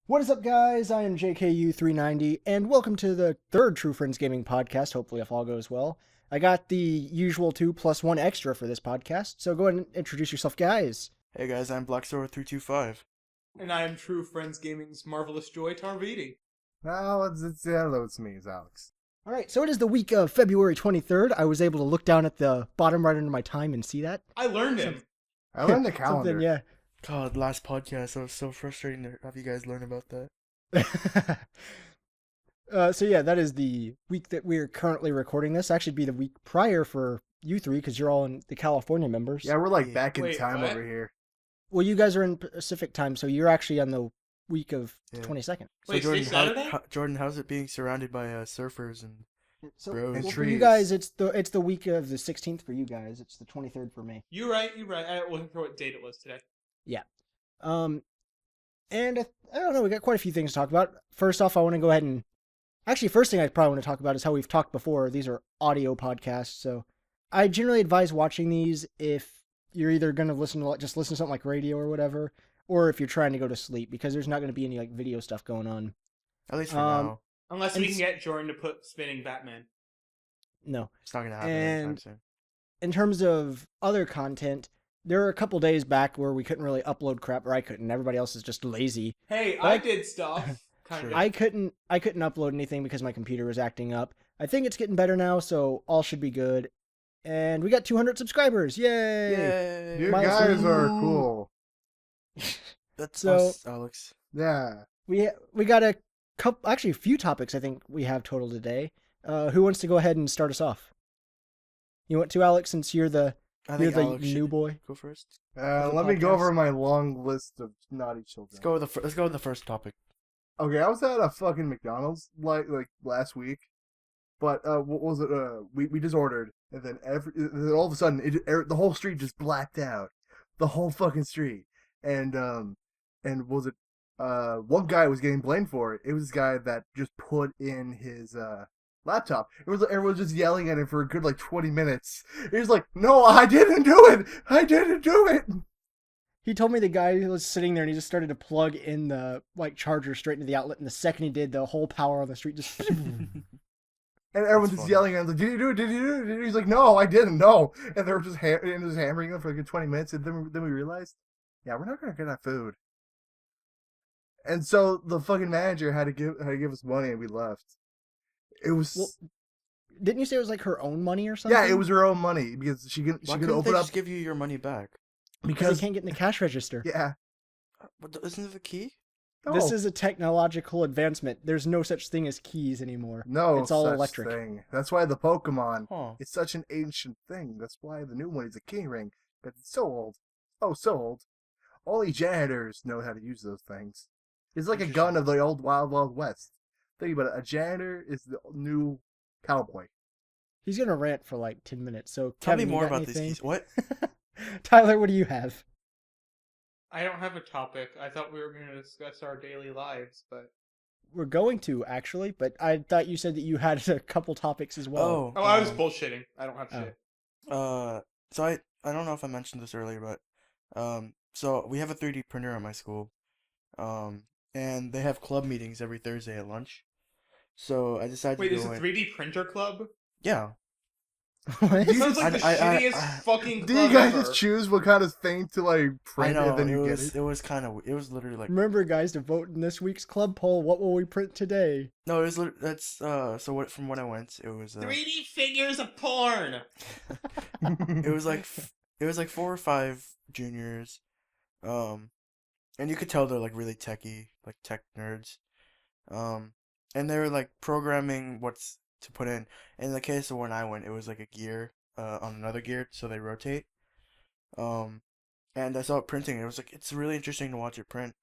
What is up, guys? I am JKU390, and welcome to the third True Friends Gaming podcast. Hopefully, if all goes well. I got the usual 2 plus 1 extra for this podcast, so go ahead and introduce yourself, guys. Hey guys, I'm Blackstar325. And I am True Friends Gaming's Marvelous Joy Tarviti. Hello, it's me, SirAlux. All right, so it is the week of February 23rd. I was able to look down at the bottom right under my time and see that. I learned him. I learned the calendar. Something, yeah. God, last podcast, that was so frustrating to have you guys learn about that. So yeah, that is the week that we're currently recording this. Actually, it'd be the week prior for you three because you're all in the California members. Yeah, we're like back in Wait, time what? over here. Well, you guys are in Pacific time, so you're actually on the week of the Yeah. 22nd. Wait, Jordan, today's Saturday? Jordan, how's it being surrounded by surfers and So Bros. well, And for you trees. guys, it's the week of the 16th for you guys. It's the 23rd for me. You're right. I wasn't sure what date it was today. And I don't know. We got quite a few things to talk about. First off, I want to go ahead and first thing I probably want to talk about is how we've talked before. These are audio podcasts, so I generally advise watching these if you're either going to listen to something like radio or whatever, or if you're trying to go to sleep because there's not going to be any like video stuff going on. at least for Um, now, Unless And we can s- get Jordan to put spinning Batman. No. it's not gonna happen anytime and- soon. In terms of other content, there were a couple days back where we couldn't really upload crap, or I couldn't. Everybody else is just lazy. Hey, But- I did stuff. Kind Sure. of. I couldn't upload anything because my computer was acting up. I think it's getting better now, so all should be good. And we got 200 subscribers. Yay! Yay! You Milestone. guys are cool. That's So- us, Alex. Yeah. We got a few topics I think we have total today. Who wants to go ahead and start us off? You want to, Alex, since you're the I think Alex new should boy? go first. the Let me go podcast. over my long list of naughty children. Let's go with the first topic. Okay, I was at a fucking McDonald's like last week, but what was it? We just ordered, and then all of a sudden the whole street just blacked out, the whole fucking street, and was it one guy was getting blamed for it. It was this guy that just put in his laptop. It was everyone was just yelling at him for a good like 20 minutes. He was like, "No, I didn't do it. I didn't do it." He told me the guy was sitting there and he just started to plug in the like charger straight into the outlet, and the second he did, the whole power on the street just. And everyone's just funny. yelling at him, like, "Did you do it? Did you do it?" And he's like, "No, I didn't. No." And they were just hammering him for like 20 minutes, and then we realized, yeah, we're not gonna get that food. And so the fucking manager had to give us money, and we left. It was Well, Didn't you say it was like her own money or something? yeah, it was her own money because she Why could couldn't they open up just give you your money back? because because he can't get in the cash register. yeah. But isn't it the key? This No. is a technological advancement. There's no such thing as keys anymore. No, it's all such electric. thing. That's why the Pokemon Huh. is such an ancient thing. That's why the new one is a key ring. But it's so old. Oh, so old. Only janitors know how to use those things. It's like a gun of the old Wild Wild West. Think about it. A janitor is the new cowboy. He's gonna rant for like 10 minutes. So Tell Kevin, me you more got about these anything? keys. What? Tyler, what do you have? I don't have a topic. I thought we were going to discuss our daily lives, but... We're going to actually, but I thought you said that you had a couple topics as well. Oh, I was bullshitting. I don't have Oh. shit. So I don't know if I mentioned this earlier, but so we have a 3D printer at my school, and they have club meetings every Thursday at lunch. So I decided Wait, to is go it in. 3D printer club? Yeah. What? It sounds like the I- shittiest fucking Do club you guys ever. just choose what kind of thing to like I print know and then you it get was it? it was kind of it was literally like Remember, guys, to vote in this week's club poll. What will we print today? no, it was that's so what from when I went it was 3D figures of porn! it was like it was like 4 or 5 juniors, and you could tell they're like really techie, like tech nerds, and they were like programming what's to put in. In the case of when I went, it was like a gear on another gear, so they rotate. And I saw it printing. It was like it's really interesting to watch it print,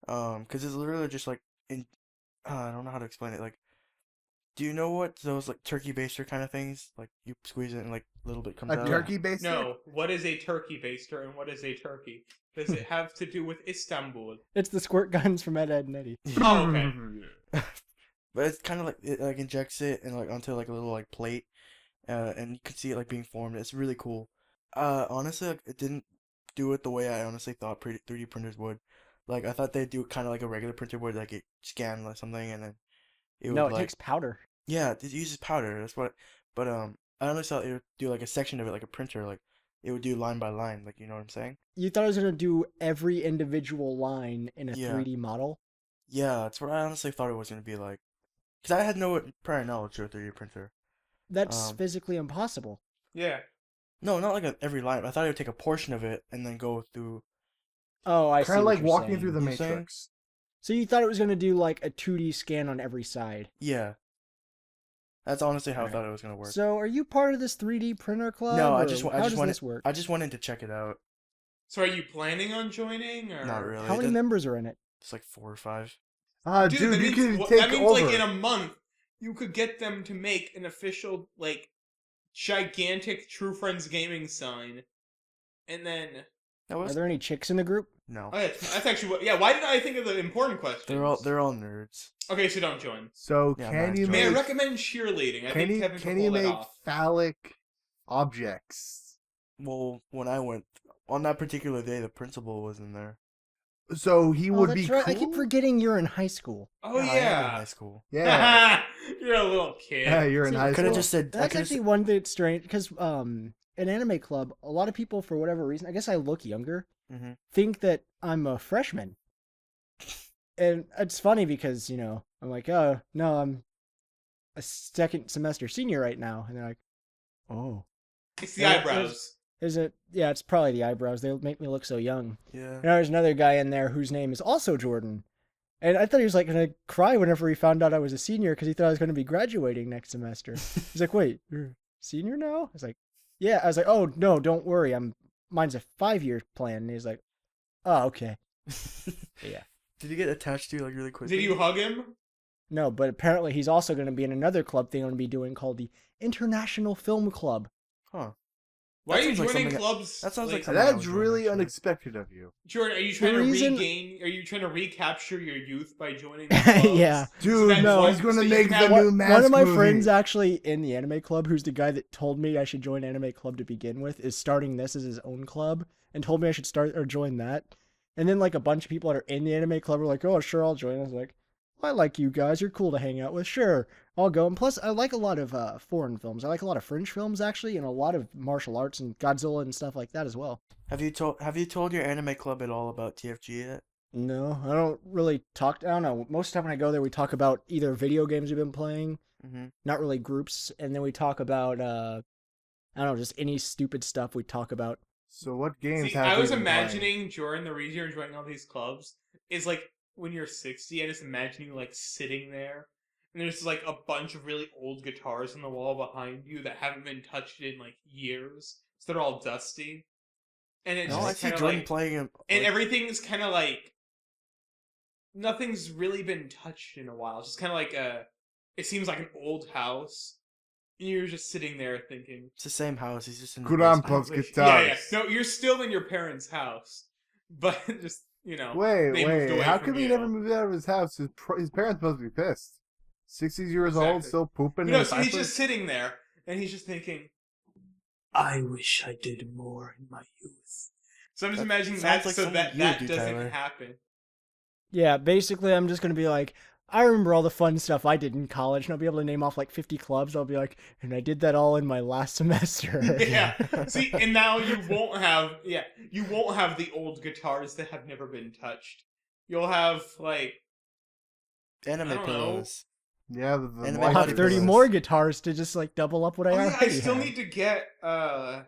because it's literally just like I don't know how to explain it. Like, do you know what those like turkey baster kind of things? Like you squeeze it and like a little bit comes A out. turkey based? No, what is a turkey baster and what is a turkey? Does it have to do with Istanbul? It's the squirt guns from Ed, Ed, and Eddie. Oh, okay. But it's kind of like it like injects it and like onto like a little like plate, and you can see it like being formed. It's really cool. Honestly, like, it didn't do it the way I honestly thought 3D printers would. Like I thought they'd do kind of like a regular printer where like it scanned like something and then it No, would it like takes powder. yeah, it uses powder. That's what. But I only thought it would do like a section of it like a printer, like it would do line by line, like you know what I'm saying? You thought it was gonna do every individual line in a Yeah. 3D model? Yeah, that's what I honestly thought it was gonna be like. Cause I had no prior knowledge of a 3D printer. That's physically impossible. Yeah. No, not like every line. I thought it would take a portion of it and then go through. Oh, I see. Kind of what like you're walking saying. through the You saying? Matrix. So you thought it was gonna do like a 2D scan on every side. Yeah. That's honestly how I Alright. thought it was gonna work. So are you part of this 3D printer club? No, I or just how does wanted this work? I just wanted to check it out. So are you planning on joining or Not really. How many members are in it? It's like 4 or 5. Dude, that you means, can take that means over. like in a month you could get them to make an official like gigantic True Friends gaming sign, and then That Are was there any chicks in the group? no. oh, that's actually what. Yeah, why did I think of the important questions? They're all nerds. Okay, so don't join. So Yeah, can mine's you joined. May I make recommend cheerleading? I think Kevin can could you pull that make off. phallic objects? Well, when I went on that particular day, the principal was in there. So he Oh, would that's be right. cool. I keep forgetting you're in high school. Oh I am in yeah. high school. Yeah, You're a little kid. yeah, you're in See, high Could school. have just said. I That's could actually have. one that's strange because in anime club, a lot of people for whatever reason, I guess I look younger, Mm-hmm. think that I'm a freshman. And it's funny because, I'm like, oh, no, I'm a second semester senior right now. And they're like, oh. It's the Yeah, eyebrows. Is it? Yeah, it's probably the eyebrows. They make me look so young. Yeah. And there's another guy in there whose name is also Jordan. And I thought he was like going to cry whenever he found out I was a senior because he thought I was going to be graduating next semester. He's like, wait, you're a senior now? I was like, yeah. I was like, oh, no, don't worry. Mine's a 5-year plan. And he's like, oh, okay. Yeah. Did you get attached to you like really quickly? Did you hug him? No, but apparently he's also going to be in another club thing I'm going to be doing called the International Film Club. Huh. Why That are you sounds like joining something- clubs? that sounds like like something I would That's join, really actually. unexpected of you. Jordan, are you trying to reason- regain? Are you trying to recapture your youth by joining the clubs? Yeah. Dude, that no, he's gonna so you make can the have- new mask One of my movie. friends actually in the anime club, who's the guy that told me I should join anime club to begin with, is starting this as his own club and told me I should start or join that. And then like a bunch of people that are in the anime club are like, oh, sure, I'll join. I was like, well, I like you guys. You're cool to hang out with. Sure, I'll go. And plus, I like a lot of foreign films. I like a lot of French films, actually, and a lot of martial arts and Godzilla and stuff like that as well. Have you told your anime club at all about TFG yet? No, I don't really talk. I don't know. Most of the time when I go there, we talk about either video games we've been playing, Mm-hmm. not really groups, and then we talk about, I don't know, just any stupid stuff we talk about. So what games See, have I we was been playing? imagining, Jordan, the reason you're joining all these clubs is like when you're 60, I just imagine you like sitting there and there's like a bunch of really old guitars on the wall behind you that haven't been touched in like years. So they're all dusty. And it's No, I just see kind of Jordan like, playing him. and everything's kind of like, nothing's really been touched in a while. It's just kind of like it seems like an old house. And you're just sitting there thinking, It's the same house. He's just in the Grandpa's basement. guitars. yeah. No, you're still in your parents' house. But just, they Wait, moved away how from come he you. never moved out of his house? His parents must be pissed. 60 years old, Exactly. still pooping in No, a so he's diaper? just sitting there, and he's just thinking, I wish I did more in my youth. So I'm just That imagining sounds that like so something that you would that do, doesn't Tyler. happen. Yeah, basically, I'm just going to be like, I remember all the fun stuff I did in college, and I'll be able to name off like 50 clubs. I'll be like, and I did that all in my last semester. Yeah. See, and now you won't have the old guitars that have never been touched. You'll have like Anime I don't know. pillows. Yeah, the And I'll white have body 30 pillows. more guitars to just like double up what I oh, yeah, already I still have. need to get a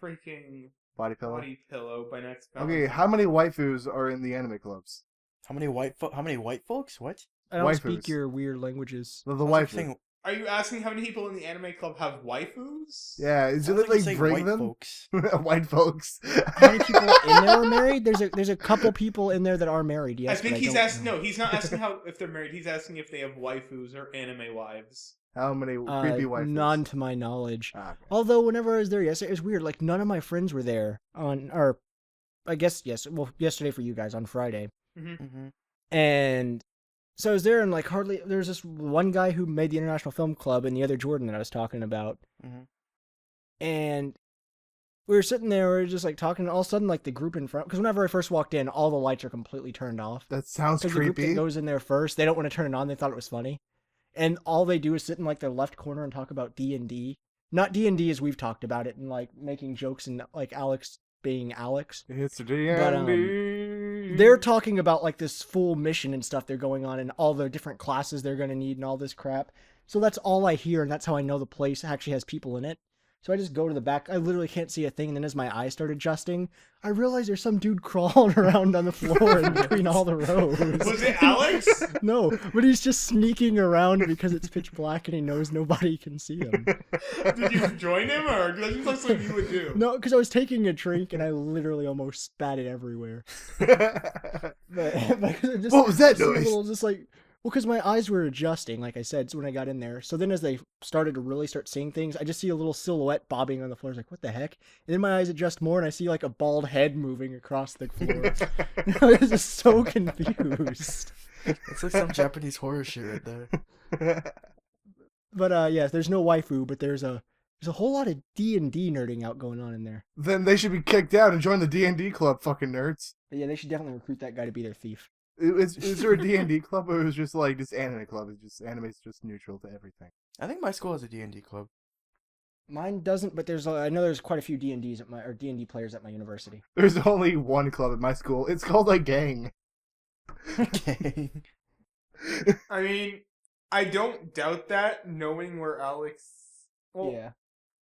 freaking body pillow. body pillow by next Okay, Valentine's. how many waifus are in the anime clubs? How many white folks? What? I don't waifus. speak your weird languages. The Sounds like waifu. saying- Are you asking how many people in the anime club have waifus? Yeah, is it sounds like like you're saying bring white them? folks. White folks. How many people in there are married? There's a couple people in there that are married. Yes, I think but he's don't asking. know. No, he's not asking if they're married. He's asking if they have waifus or anime wives. How many creepy waifus? None to my knowledge. Ah, okay. Although whenever I was there yesterday, it was weird. Like none of my friends were there or I guess yes. Well, yesterday for you guys on Friday, Mm-hmm. and so I was there and like hardly there was this one guy who made the International Film Club and the other Jordan that I was talking about, Mhm. and we were sitting there, we were just like talking, and all of a sudden, like the group in front, because whenever I first walked in, all the lights are completely turned off. That sounds Because the group that creepy. goes in there first, they don't want to turn it on. They thought it was funny, and all they do is sit in like their left corner and talk about D&D. Not D&D as we've talked about it, and like making jokes and like Alex being Alex. It's a But, D&D. They're talking about like this full mission and stuff they're going on, and all the different classes they're going to need and all this crap. So that's all I hear, and that's how I know the place actually has people in it. So I just go to the back. I literally can't see a thing, and then as my eyes start adjusting, I realize there's some dude crawling around on the floor in between all the rows. Was it Alex? No, but he's just sneaking around because it's pitch black and he knows nobody can see him. Did you join him, or that seems like something you would do? No, because I was taking a drink and I literally almost spat it everywhere. But just, What was that just a noise? little, just like, well, because my eyes were adjusting, like I said, so when I got in there. So then as they started to really start seeing things, I just see a little silhouette bobbing on the floor. I was like, what the heck? And then my eyes adjust more and I see like a bald head moving across the floor. I was just so confused. It's like some Japanese horror shit right there. But yeah, there's no waifu, but there's a whole lot of D&D nerding out going on in there. Then they should be kicked out and join the D&D club, fucking nerds. But yeah, they should definitely recruit that guy to be their thief. Is there a D&D club, or it was just like just anime club? It's just anime's just neutral to everything. I think my school has a D&D club. Mine doesn't, but I know there's quite a few D&Ds or D&D players at my university. There's only one club at my school. It's called a gang. Okay. I mean, I don't doubt that, knowing where Alex... Well, Yeah.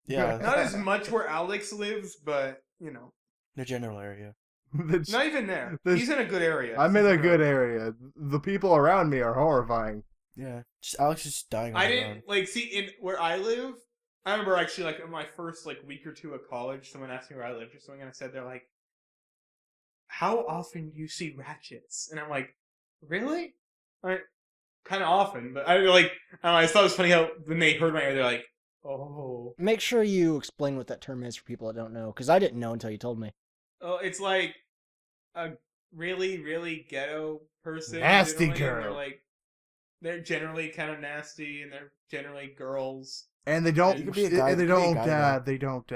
Yeah. not as much where Alex lives, but, you know. The general area. Not even there. There's- He's in a good area. I'm in a good area. The people around me are horrifying. Yeah. Just Alex is dying on I the didn't, ground. see, in where I live, I remember actually, in my first, week or two of college, someone asked me where I lived or something, and I said, they're like, how often do you see ratchets? And I'm like, really? Kind of often, but I just thought it was funny how when they heard my area, they're like, oh. Make sure you explain what that term is for people that don't know, because I didn't know until you told me. Oh, it's like a really, really ghetto person. Nasty generally, and girl. they're generally kind of nasty, and they're generally girls. And they don't. You could be a guy, and they you could be a don't. guy, though. They don't.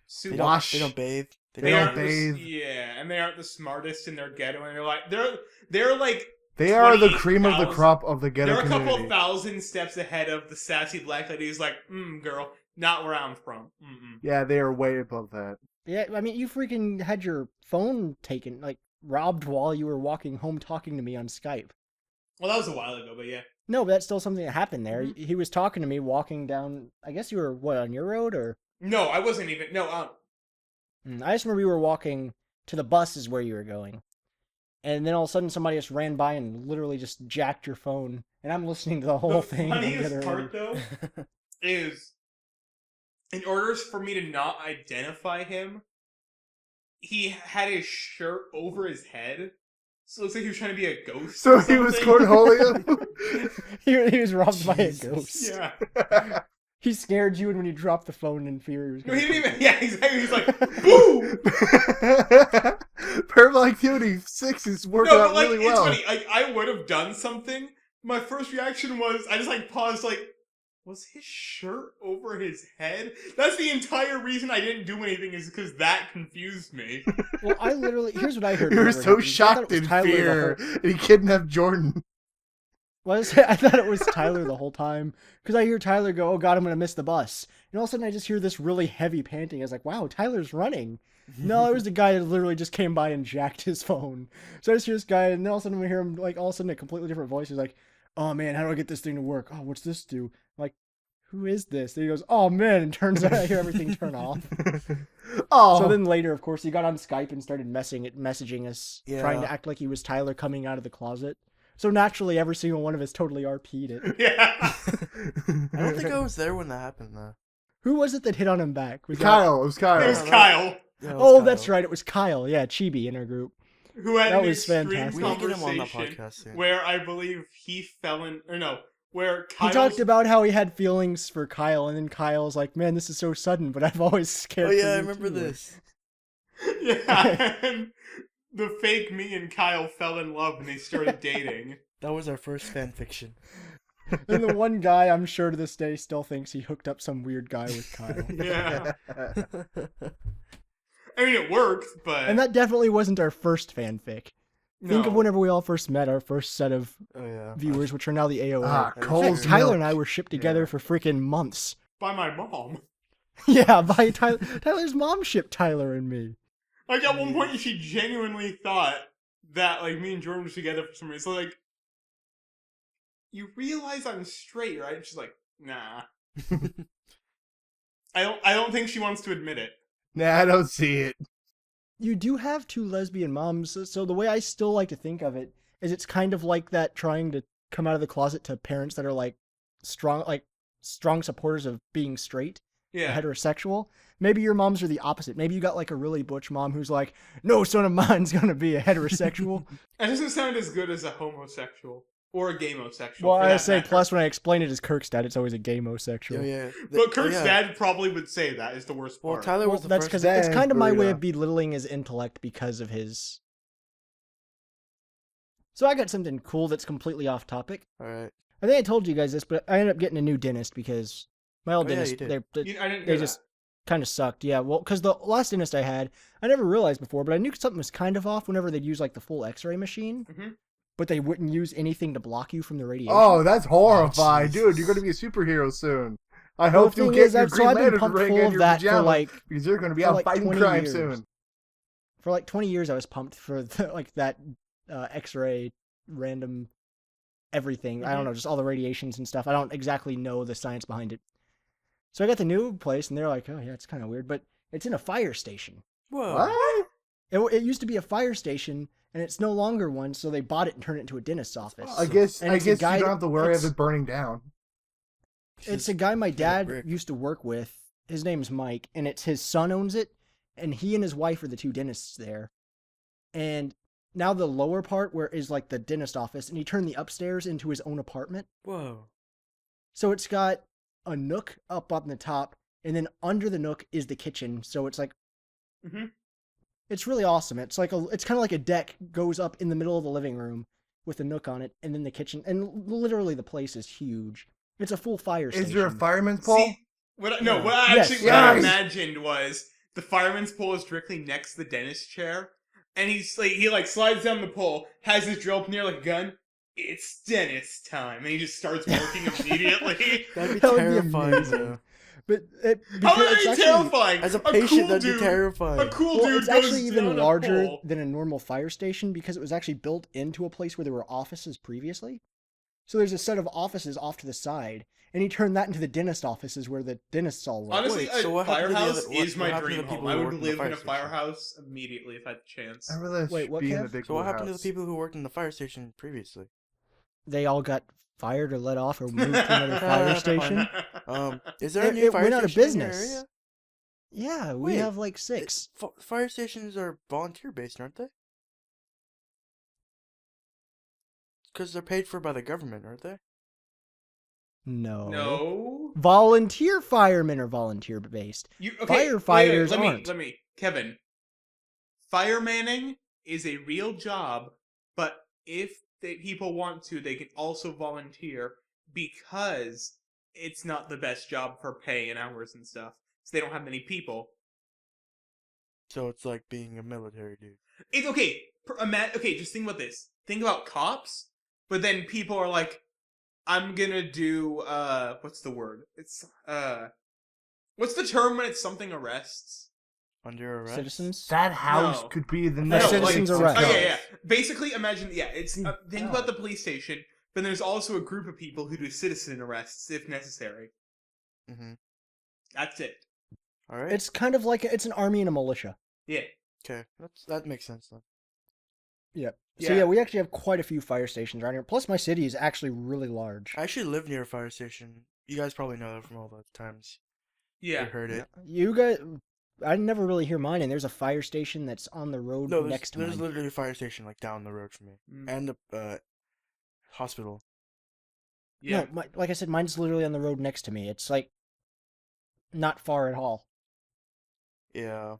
Super, Wash. They don't bathe. They don't aren't bathe. yeah, and they aren't the smartest in their ghetto, and they're like They are the 20,000 cream of the crop of the ghetto they're a couple community. thousand steps ahead of the sassy black lady who's like, girl, not where I'm from. Yeah, they are way above that. Yeah, I mean, you freaking had your phone taken, robbed while you were walking home talking to me on Skype. Well, that was a while ago, but yeah. No, but that's still something that happened there. Mhm. He was talking to me walking down, I guess you were, on your road, or? No, I wasn't even, I just remember you were walking to the bus is where you were going. And then all of a sudden somebody just ran by and literally just jacked your phone. And I'm listening to the whole thing. on the funniest other part, end. though, is in order for me to not identify him, he had his shirt over his head. So it looks like he was trying to be a ghost. So or he was something. Cornholio. he was robbed by a Jesus. ghost. Yeah. He scared you, and when you dropped the phone in fear, he was No, gonna he didn't even. Yeah, exactly. He's like, boom! Paranormal Activity 6 is working No, out but really it's well. funny. I would have done something. My first reaction was I just paused. Was his shirt over his head? That's the entire reason I didn't do anything. Is because that confused me. Well, I literally... Here's what I heard. You were whenever it so happened. I thought shocked it was in Tyler the fear, whole- and he kidnapped Jordan. Well, I thought it was Tyler the whole time. Because I hear Tyler go, oh god, I'm going to miss the bus. And all of a sudden I just hear this really heavy panting. I was like, wow, Tyler's running. No, it was the guy that literally just came by and jacked his phone. So I just hear this guy, and then all of a sudden we hear him, all of a sudden a completely different voice. He's like, oh man, how do I get this thing to work? Oh, what's this do? I'm like, who is this? And he goes, oh man, and turns out I hear everything turn off. Oh, So then later, of course, he got on Skype and started messaging us, Yeah. trying to act like he was Tyler coming out of the closet. So naturally, every single one of us totally RP'd it. Yeah. I don't think I was there when that happened, though. Who was it that hit on him back? Was that- Kyle. It was Kyle. It was Kyle Yeah, it was Oh, Kyle. that's right. It was Kyle. Yeah, Chibi in our group. who had That an was extreme fantastic. We need to get him on the conversation podcast soon. where I believe he fell in, or no, where Kyle He talked about how he had feelings for Kyle, and then Kyle's like, "Man, this is so sudden, but I've always scared." Oh for yeah, I you remember too." this. Yeah, and the fake me and Kyle fell in love and they started dating. That was our first fan fiction. And the one guy, I'm sure to this day, still thinks he hooked up some weird guy with Kyle. Yeah. I mean, it worked, but And that definitely wasn't our first fanfic. Think of no. whenever we all first met, our first set of Oh yeah. viewers, which are now the AOA. Ah, Heck, Cole's Tyler milk. and I were shipped together Yeah. for freaking months. By my mom. Yeah, by Tyler. Tyler's mom shipped Tyler and me. Like, at one point, she genuinely thought that, like, me and Jordan were together for some reason. So, like, you realize I'm straight, right? And she's like, nah. I don't think she wants to admit it. Nah, I don't see it. You do have two lesbian moms, so the way I still like to think of it is it's kind of like that trying to come out of the closet to parents that are like strong supporters of being straight, Yeah. heterosexual. Maybe your moms are the opposite. Maybe you got like a really butch mom who's like, no son of mine's gonna be a heterosexual. It doesn't sound as good as a homosexual. Or a gamosexual. Well, for I that say, matter. plus when I explain it as Kirk's it's always a gamosexual. Yeah. But Kirk's yeah. dad probably would say that is the worst Well, part. Tyler Well, was the that's first. because it's Dang, kind of my way Burrito. of belittling his intellect because of his. So I got something cool that's completely off topic. All right. I think I told you guys this, but I ended up getting a new dentist because my old Oh, yeah, dentist, you did. I didn't they hear just kind of sucked. Yeah, well, because the last dentist I had, I never realized before, but I knew something was kind of off whenever they'd use like the full X-ray machine, Mhm. but they wouldn't use anything to block you from the radiation. Oh, that's horrifying, Jesus. dude. You're gonna be a superhero soon. I Well, hope the you thing get is, your so Green I've been Lantern pumped ring full and of your that pajamas for like because you're gonna be for out like fighting 20 crime years. soon. For like 20 years, I was pumped for like that X-ray random everything. I don't know, just all the radiations and stuff. I don't exactly know the science behind it. So I got the new place, and they're like, "Oh yeah, it's kind of weird, but it's in a fire station. Whoa. What? It used to be a fire station, and it's no longer one. So they bought it and turned it into a dentist's office. I guess And I it's a guess guy- you don't have to worry of it's- it burning down. It's a guy my dad brick. used to work with. His name's Mike, and it's his son owns it, and he and his wife are the two dentists there. And now the lower part where is like the dentist office, and he turned the upstairs into his own apartment. Whoa. So it's got a nook up on the top, and then under the nook is the kitchen. So it's like, Mhm. it's really awesome. It's kind of like a deck goes up in the middle of the living room with a nook on it, and then the kitchen, and literally the place is huge. It's a full fire station. Is there a fireman's pole? See, what I Yes. what I Yes. imagined was the fireman's pole is directly next to the dentist chair, and he slides down the pole, has his drill up near like a gun. It's dentist time, and he just starts working immediately. That'd be That would be terrifying. amazing. though. But How because is it's that actually, terrifying? As a cool patient, that'd be dude- terrifying. A cool well, dude it's goes actually down even a larger pole. than a normal fire station because it was actually built into a place where there were offices previously. So there's a set of offices off to the side, and he turned that into the dentist offices where the dentists all work. Honestly, Wait, so a what happened to the firehouse other- what- is what my happened to the dream home. people I who would worked in the live in fire a station? firehouse immediately if I had the chance. I'd rather Wait, what, be in Kev? a big So what happened to the house. people who worked in the fire station previously? They all got fired or let off or moved to another fire station. Is there a It- new it fire went out of station in your business. area? Yeah, we Wait, have like 6. Fire stations are volunteer based, aren't they? Because they're paid for by the government, aren't they? No. No. Volunteer firemen are volunteer based. You okay? Firefighters wait, aren't. Let me, Kevin. Firemanning is a real job, but if people want to, they can also volunteer because it's not the best job for pay and hours and stuff. So they don't have many people. So it's like being a military dude. It's okay. Okay, just think about this. Think about cops, but then people are like, I'm gonna do, what's the word? It's, what's the term when it's something arrests? Under arrest? Citizens? That house No. could be the A next citizen's like, arrest. Oh, No. yeah. Basically, imagine, think about the police station, but there's also a group of people who do citizen arrests if necessary. Mm-hmm. That's it. Alright. It's kind of like it's an army and a militia. Yeah. Okay. That makes sense then. Yep. So Yeah. yeah, we actually have quite a few fire stations around here. Plus, my city is actually really large. I actually live near a fire station. You guys probably know that from all the times Yeah. you heard it. You guys, I never really hear mine, and there's a fire station that's on the road No, next to there's mine. literally a fire station like down the road from me. Mm. And a hospital. Yeah. No, like I said, mine's literally on the road next to me. It's like not far at all. Yeah.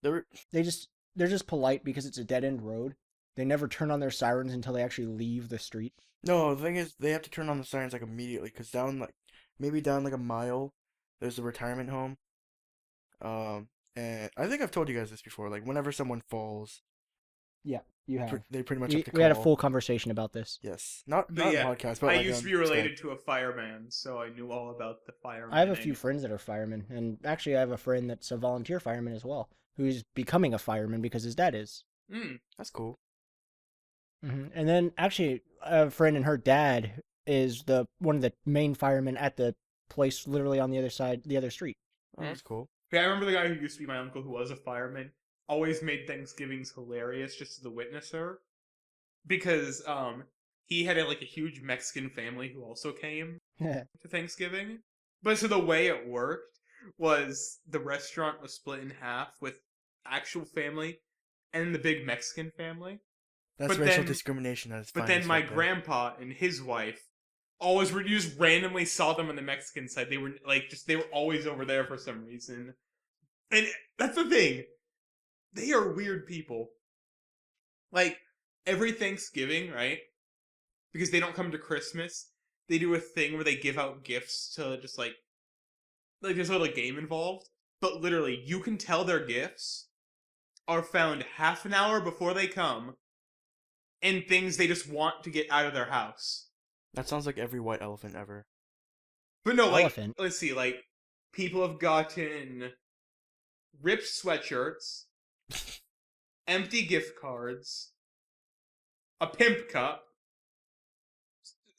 There were, They're just polite because it's a dead end road. they never turn on their sirens until they actually leave the street. No, the thing is, they have to turn on the sirens like immediately, cause maybe down like a mile, there's a retirement home. And I think I've told you guys this before. Like whenever someone falls, Yeah, you have. they pretty much have to call. We had a full conversation about this. Yes, not But on yeah, podcast, but I like used to on be related Skype. to a fireman, so I knew all about the fireman. I have a few friends that are firemen, and actually I have a friend that's a volunteer fireman as well, who's becoming a fireman because his dad is. That's cool. And then actually a friend and her dad is one of the main firemen at the place literally on the other street. Oh, that's cool. Yeah, I remember the guy who used to be my uncle who was a fireman always made Thanksgivings hilarious just as a witnesser. Because he had a huge Mexican family who also came to Thanksgiving. But so the way it worked was the restaurant was split in half with actual family and the big Mexican family. That's But racial then- discrimination at its But finest then my right there. grandpa and his wife always you just randomly saw them on the Mexican side. They were they were always over there for some reason. And that's the thing. They are weird people. Like every Thanksgiving, right? Because they don't come to Christmas, they do a thing where they give out gifts to just there's a little game involved. But literally, you can tell their gifts are found half an hour before they come and things they just want to get out of their house. That sounds like every white elephant ever. But no, Elephant. let's see, people have gotten ripped sweatshirts, empty gift cards, a pimp cup,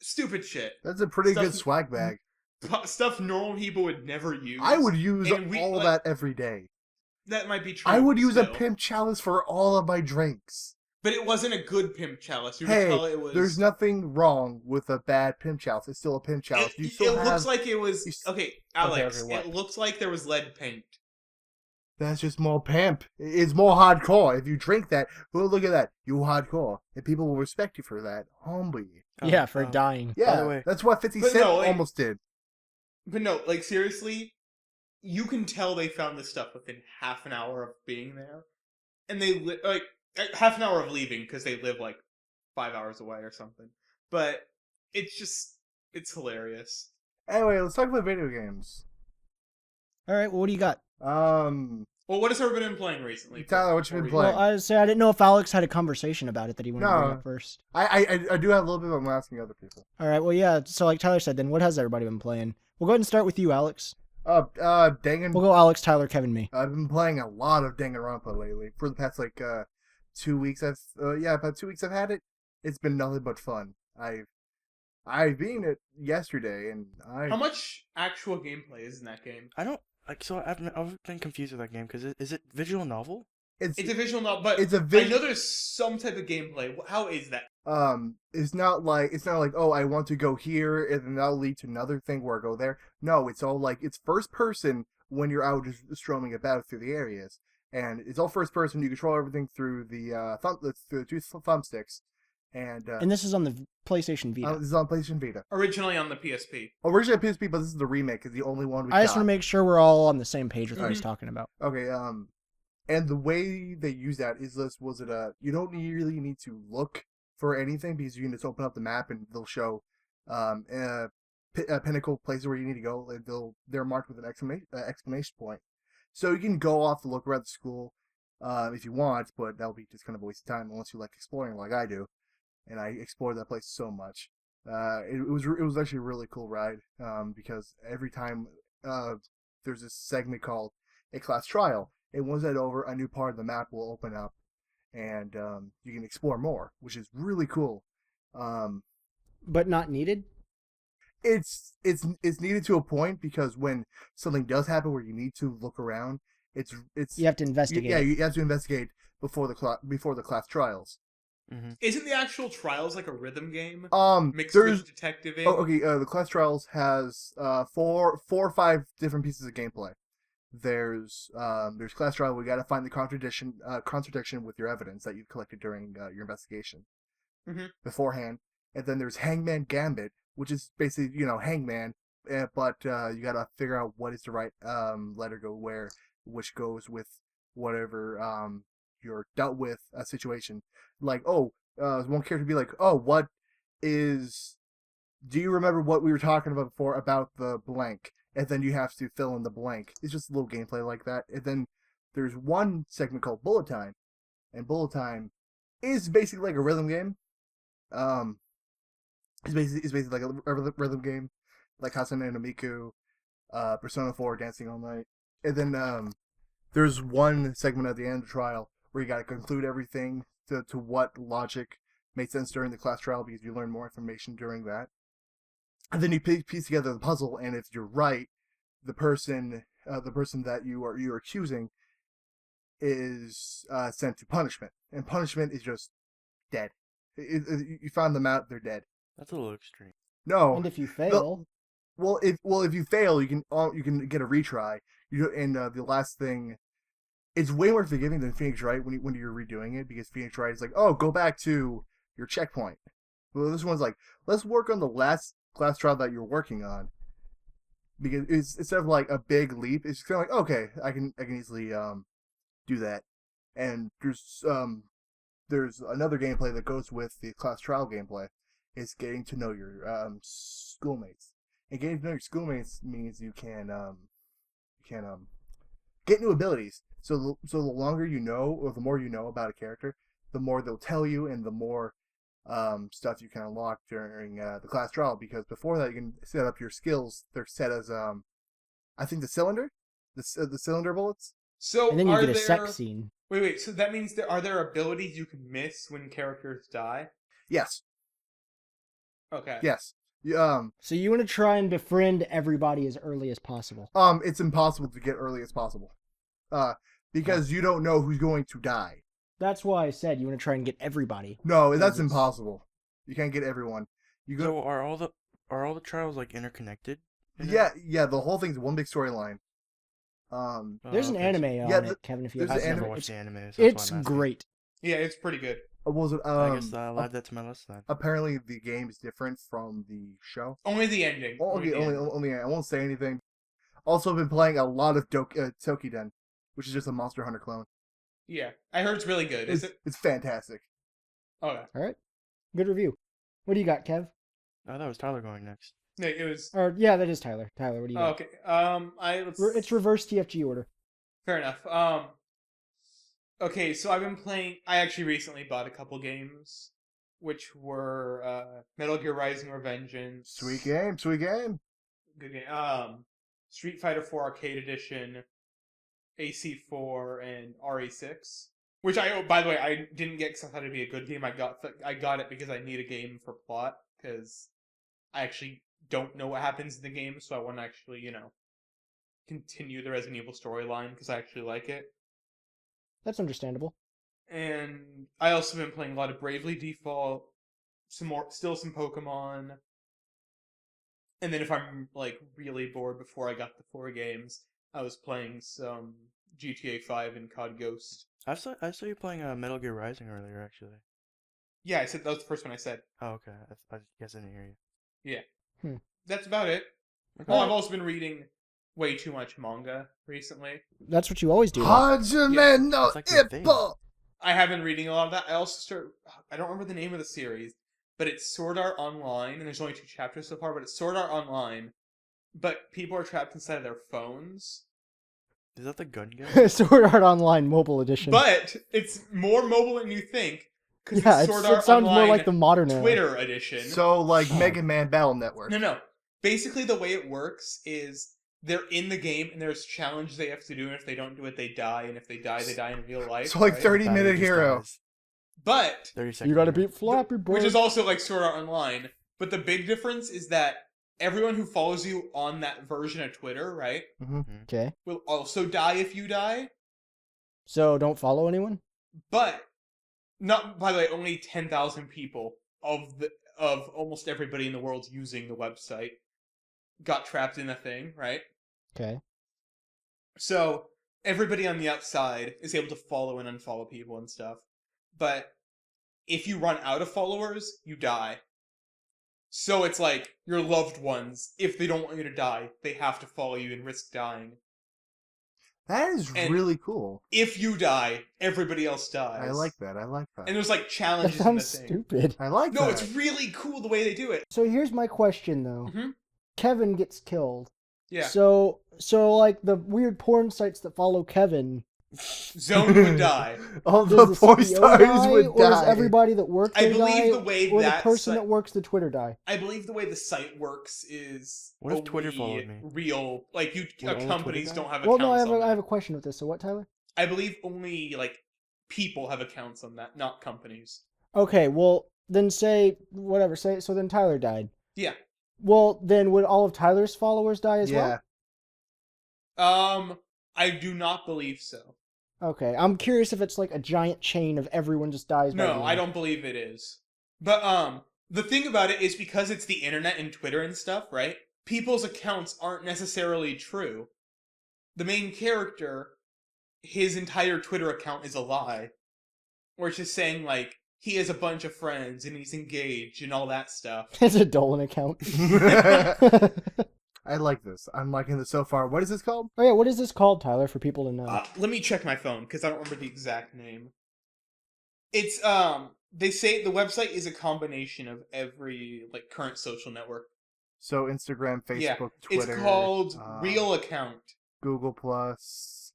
stupid shit. That's a pretty Stuff- good swag bag. Stuff normal people would never use. I would use And all of that every day. That might be true. I would use a still. pimp chalice for all of my drinks. But it wasn't a good pimp chalice. You could Hey, tell it was. there's nothing wrong with a bad pimp chalice. It's still a pimp chalice. You It still have... looks like it was. you s- Okay, Alex. okay, what? It looks like there was lead paint. That's just more pimp. It's more hardcore. If you drink that, well, look at that. You hardcore. And people will respect you for that. Homie. Yeah, for dying. Yeah, the way- that's what 50 But Cent no, almost did. But no, seriously, you can tell they found this stuff within half an hour of being there, and they half an hour of leaving because they live 5 hours away or something. But it's hilarious. Anyway, let's talk about video games. All right, well, what do you got? Well, what has everyone been playing recently? Tyler, what you been Before we- playing? Well, I didn't know if Alex had a conversation about it that he wanted to bring No. up first. I do have a little bit, but I'm asking other people. All right, well, yeah, so like Tyler said, then what has everybody been playing? We'll go ahead and start with you, Alex. Dangan. We'll go Alex, Tyler, Kevin, me. I've been playing a lot of Danganronpa lately. For the past 2 weeks, about 2 weeks I've had it. It's been nothing but fun. I've beaten it yesterday, and How much actual gameplay is in that game? I don't like. So I've been confused with that game because is it visual novel? It's a visual novel, but it's a I know there's some type of gameplay. How is that? It's not like oh, I want to go here and then that'll lead to another thing where I go there. No, it's all it's first person when you're out just roaming about through the areas, and it's all first person. You control everything through the through the two thumbsticks, and this is on the PlayStation Vita. this is on PlayStation Vita. Originally on the PSP. Originally PSP, but this is the remake. Is the only one we I just got. want to make sure we're all on the same page with what he's Mhm. talking about. Okay, and the way they use that is you don't really need to look for anything because you can just open up the map and they'll show pinnacle places where you need to go. They're marked with an exclamation point, so you can go off to look around the school if you want, but that'll be just kind of a waste of time unless you like exploring like I do, and I explored that place so much. It was actually a really cool ride because every time there's this segment called a class trial. And once that's over, a new part of the map will open up, and you can explore more, which is really cool. But not needed? It's needed to a point because when something does happen where you need to look around, it's You have to investigate. yeah, you have to investigate before the class trials. Isn't the actual trials like a rhythm game? Mixed There's with detectiving? the class trials has 4 or 5 different pieces of gameplay. There's class trial. We got to find the contradiction with your evidence that you've collected during your investigation beforehand. And then there's Hangman Gambit, which is basically Hangman, but you got to figure out what is the right letter go where, which goes with whatever you're dealt with a situation. Like, one character would be like, do you remember what we were talking about before about the blank? And then you have to fill in the blank. It's just a little gameplay like that. And then there's one segment called Bullet Time. And Bullet Time is basically like a rhythm game. It's basically like a rhythm game. Like Hatsune no Miku, Persona 4, Dancing All Night. And then there's one segment at the end of the trial where you got to conclude everything to what logic made sense during the class trial, because you learn more information during that. And then you piece together the puzzle, and if you're right, the person that you are accusing is sent to punishment, and punishment is just dead. You found them out; they're dead. That's a little extreme. No, And if you fail, if you fail, you can get a retry. And the last thing, it's way more forgiving than Phoenix Wright when you're redoing it, because Phoenix Wright is like, oh, go back to your checkpoint. Well, this one's like, let's work on the last class trial that you're working on, because it's instead of like a big leap, it's kind of like, okay, I can easily do that. And there's another gameplay that goes with the class trial gameplay. Is getting to know your schoolmates, and getting to know your schoolmates means you can get new abilities. So the longer you know, or the more you know about a character, the more they'll tell you, and the more stuff you can unlock during the class trial. Because before that, you can set up your skills. They're set as I think the cylinder bullets. So and then you are get a there... sex scene. Wait. So that means are there abilities you can miss when characters die? Yes. Okay. Yes. So you want to try and befriend everybody as early as possible. It's impossible to get early as possible. Because you don't know who's going to die. That's why I said you want to try and get everybody. No, that's impossible. You can't get everyone. So are all the trials like interconnected? Yeah, the whole thing's one big storyline. There's an anime on it, Kevin. If you there's haven't I've never seen it, watched the anime. So that's it's why I'm asking. great. Yeah, it's pretty good. Was it? I guess I'll add that to my list then. Apparently, the game is different from the show. Only the ending. Only. I won't say anything. Also, I've been playing a lot of Tokiden, which is just a Monster Hunter clone. Yeah, I heard it's really good. Is it? It's fantastic. Okay. All right, good review. What do you got, Kev? Oh, that was Tyler going next. No, it was. Or yeah, that is Tyler. Tyler, what do you got? Okay. It's reverse TFG order. Fair enough. Okay, so I've been playing. I actually recently bought a couple games, which were Metal Gear Rising: Revengeance. Sweet game. Good game. Street Fighter 4 Arcade Edition, AC4, and RE6. Which by the way, I didn't get because I thought it'd be a good game. I got it because I need a game for plot, because I actually don't know what happens in the game, so I want to actually, continue the Resident Evil storyline because I actually like it. That's understandable. And I also been playing a lot of Bravely Default, still some Pokemon. And then if I'm like really bored before I got the 4 games, I was playing some GTA 5 and COD Ghost. I saw you playing Metal Gear Rising earlier, actually. Yeah, I said that was the first one I said. Oh, okay. I guess I didn't hear you. Yeah. That's about it. Okay. Well, I've also been reading way too much manga recently. That's what you always do. Hajime no It's like your thing. Ippo! I have been reading a lot of that. I don't remember the name of the series, but it's Sword Art Online, and there's only 2 chapters so far, but it's Sword Art Online, but people are trapped inside of their phones. Is that the gun game? Sword Art Online mobile edition. But it's more mobile than you think, because yeah, it's Sword Art it sounds Online more like the modern era. Twitter edition. So, like Mega Man Battle Network. No. Basically, the way it works is they're in the game, and there's challenges they have to do, and if they don't do it, they die, and if they die in real life. So, like, right? 30-minute hero. But 30 seconds. You gotta beat Flappy Bird. which is also like Sword Art Online. But the big difference is that everyone who follows you on that version of Twitter, right, Okay. will also die if you die. So don't follow anyone? But not, by the way, only 10,000 people of almost everybody in the world using the website got trapped in a thing, right? Okay. So everybody on the outside is able to follow and unfollow people and stuff. But if you run out of followers, you die. So it's like your loved ones, if they don't want you to die, they have to follow you and risk dying. That is And- really cool. If you die, everybody else dies. I like that. And there's like That challenges in the sounds thing. stupid. I like No, that. it's really cool the way they do it. So here's my question though. Mhm. Kevin gets killed. Yeah. So like the weird porn sites that follow Kevin, Zone would die. All does the the porn CEO stars die, would or does die. everybody that works I there believe die, the way or the that person site- that works the Twitter die? I believe the way the site works is What if Twitter only followed me? real. Like you, Would only companies Twitter die? don't have Well, accounts no, I on have that. a question with this. So what, Tyler? I believe only like people have accounts on that, not companies. Okay, well then say whatever. So then Tyler died. Yeah. Well, then would all of Tyler's followers die as Yeah. I do not believe so. well? Okay, I'm curious if it's like a giant chain of everyone just dies. by the No, end. I don't believe it is. But the thing about it is because it's the internet and Twitter and stuff, right? People's accounts aren't necessarily true. The main character, his entire Twitter account is a lie. Where it's just saying like he has a bunch of friends and he's engaged and all that stuff. It's a Dolan account. I like this. I'm liking this so far. What is this called? Oh yeah, what is this called, Tyler, for people to know? Let me check my phone because I don't remember the exact name. It's they say the website is a combination of every like current social network. So Instagram, Facebook, Yeah, Twitter. it's called Real Account. Google Plus.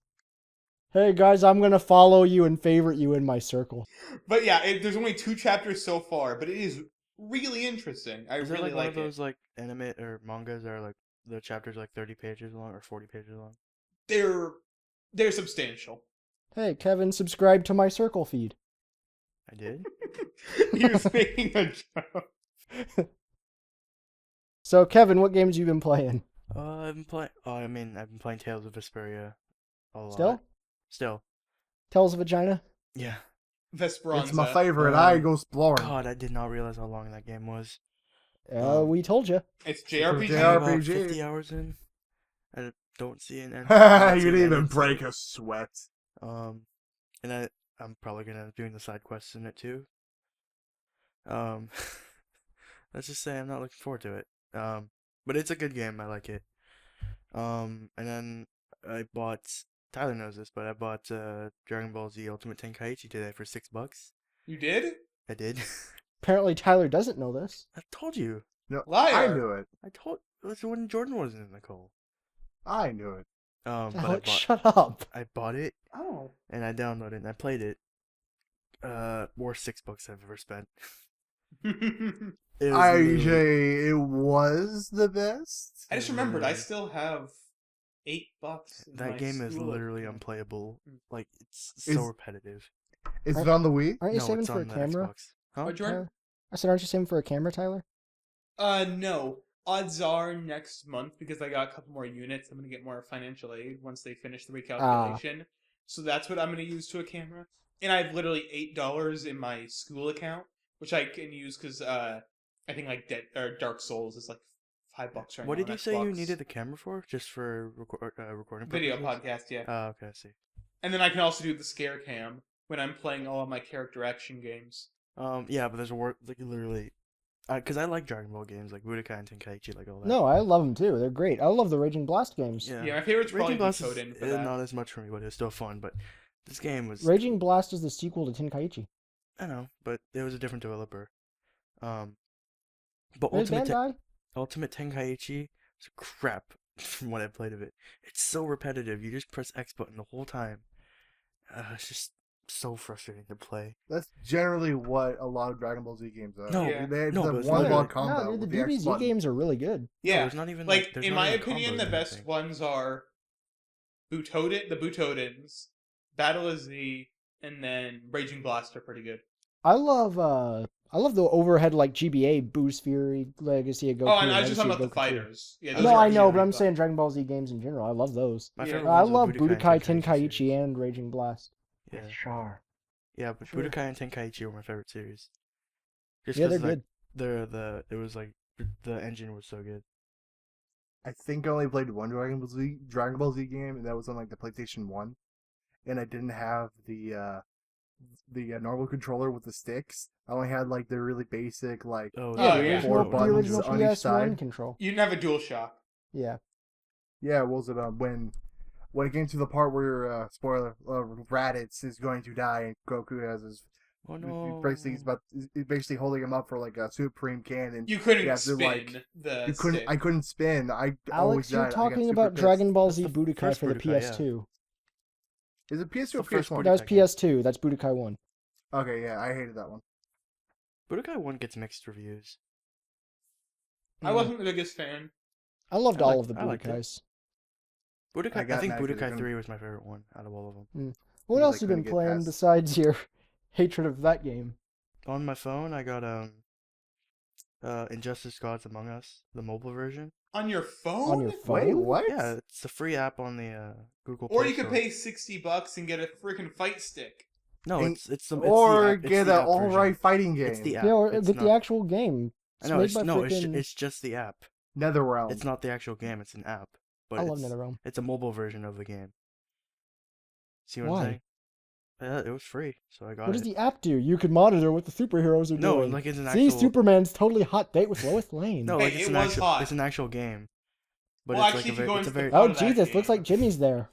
Hey guys, I'm gonna follow you and favorite you in my circle. But yeah, there's only 2 chapters so far, but it is really interesting. I Is it really like one like of it. those like anime or mangas that are like the chapters are like 30 pages long or 40 pages long? They're substantial. Hey Kevin, subscribe to my circle feed. I did. He was making a joke. So Kevin, what games you been playing? I've been playing. Oh, I mean, I've been playing Tales of Vesperia a lot. Still? Still. Tales of Vagina? Yeah. Vesperanza. It's my favorite. I go exploring. God, I did not realize how long that game was. We told you. It's a JRPG. JRPG. About 50 hours in. I don't see an end. You didn't even break a sweat. And I'm probably gonna end up doing the side quests in it too. Let's just say I'm not looking forward to it. But it's a good game. I like it. And then I bought. Tyler knows this, but I bought Dragon Ball Z Ultimate Tenkaichi today for $6. You did? I did. Apparently Tyler doesn't know this. I told you. No, Liar. I knew it. It was when Jordan wasn't in the call. I knew it. But Alex, shut up. I bought it Oh. and I downloaded it and I played it. Worst $6 I've ever spent. It was I literally- say it was the best. I just remembered I still have $8. in That my game is school literally account. unplayable. Like it's Is- so repetitive. Is it on the Wii? Aren't you No, saving it's for a on the camera? Xbox. Huh? What, Jordan? Tyler? I said, aren't you saving for a camera, Tyler? No. Odds are next month because I got a couple more units. I'm gonna get more financial aid once they finish the recalculation. So that's what I'm gonna use to a camera. And I have literally $8 in my school account, which I can use because I think like Dark Souls is like $5 right now. What did on you say you Xbox. needed the camera for? Just for recording Video purposes? podcast? Yeah. Oh, okay, I see. And then I can also do the scare cam when I'm playing all of my character action games. Yeah, but there's a work like literally, because I like Dragon Ball games like Budokai and Tenkaichi, like all that. No, I love them too. They're great. I love the Raging Blast games. Yeah. Yeah, my favorite's probably Raging Blast is Butoden for that. not as much for me, but it's still fun. But this game was Raging Blast is the sequel to Tenkaichi. I know, but it was a different developer. But Is Bandai? Ultimate Tenkaichi is crap from what I played of it. It's so repetitive. You just press X button the whole time. It's just so frustrating to play. That's generally what a lot of Dragon Ball Z games are. No, Yeah. They no, have but it's one not long like- combo. No, dude, with the the X DBZ button. games are really good. No, Yeah, there's not even like there's in not my even opinion, combos the or best anything. ones are the Butodens, Battle of Z, and then Raging Blast are pretty good. I love the overhead like GBA Boost Fury Legacy of Goku. Oh, and I was just Legacy talking of about the Goku 2. fighters. Yeah, those No, are I know, really but I'm fun. saying Dragon Ball Z games in general. I love those. My Yeah. favorite I ones are love Budokai Budokai and Tenkaichi series. and Raging Blast. Yeah, Sure. yeah, but Sure. Budokai and Tenkaichi were my favorite series. Just Yeah, they're 'cause, like, good. it was like the engine was so good. I think I only played one Dragon Ball Z game, and that was on like the PlayStation 1. And I didn't have the normal controller with the sticks. I only had like the really basic like Oh, Yeah, the the original four The buttons original on each PS1 side. control. You didn't have a dual shock. Yeah. Yeah, what was it when when it came to the part where spoiler, Raditz is going to die and Goku has his. Oh no! He's basically holding him up for like a supreme cannon. You couldn't have to, spin the You couldn't. stick. I couldn't spin. I always Alex, you're died. I got talking super about pissed. Dragon Ball Z That's the Budokai first for the Budokai, PS2. Is it PS2 or The first PS1? That was Budokai game. PS2. That's Budokai 1. Okay, yeah, I hated that one. Budokai 1 gets mixed reviews. I wasn't the biggest fan. I loved I all liked- of the I liked it. Budokais. Budokai, I I got think mad 'cause they're Budokai gonna- 3 was my favorite one out of all of them. What You, else like, have you couldn't been get playing past- besides your hatred of that game? On my phone, I got Injustice: Gods Among Us, the mobile version. On your phone? On your phone? Wait, what? Yeah, it's a free app on the Google. Or Play you could Store. pay $60 and get a freaking fight stick. No, And- it's the Or app, it's get the an app all version. right fighting game. It's the app. Yeah, or it's get not, the actual game. I know made it's by no, frickin'- it's just the app. Netherrealm. It's not the actual game. It's an app. But I love it's, NetherRealm. it's a mobile version of the game. See what Why? I'm saying? Yeah, it was free, so I got What does it. the app do? You can monitor what the superheroes are No, doing. like it's an See, actual. Superman's totally hot date with Lois Lane. No, Hey, like it's it an was actual. hot. It's an actual game. But Well, it's actually, like if you go it's a into the very. part Oh, of that Jesus, looks game. like Jimmy's there.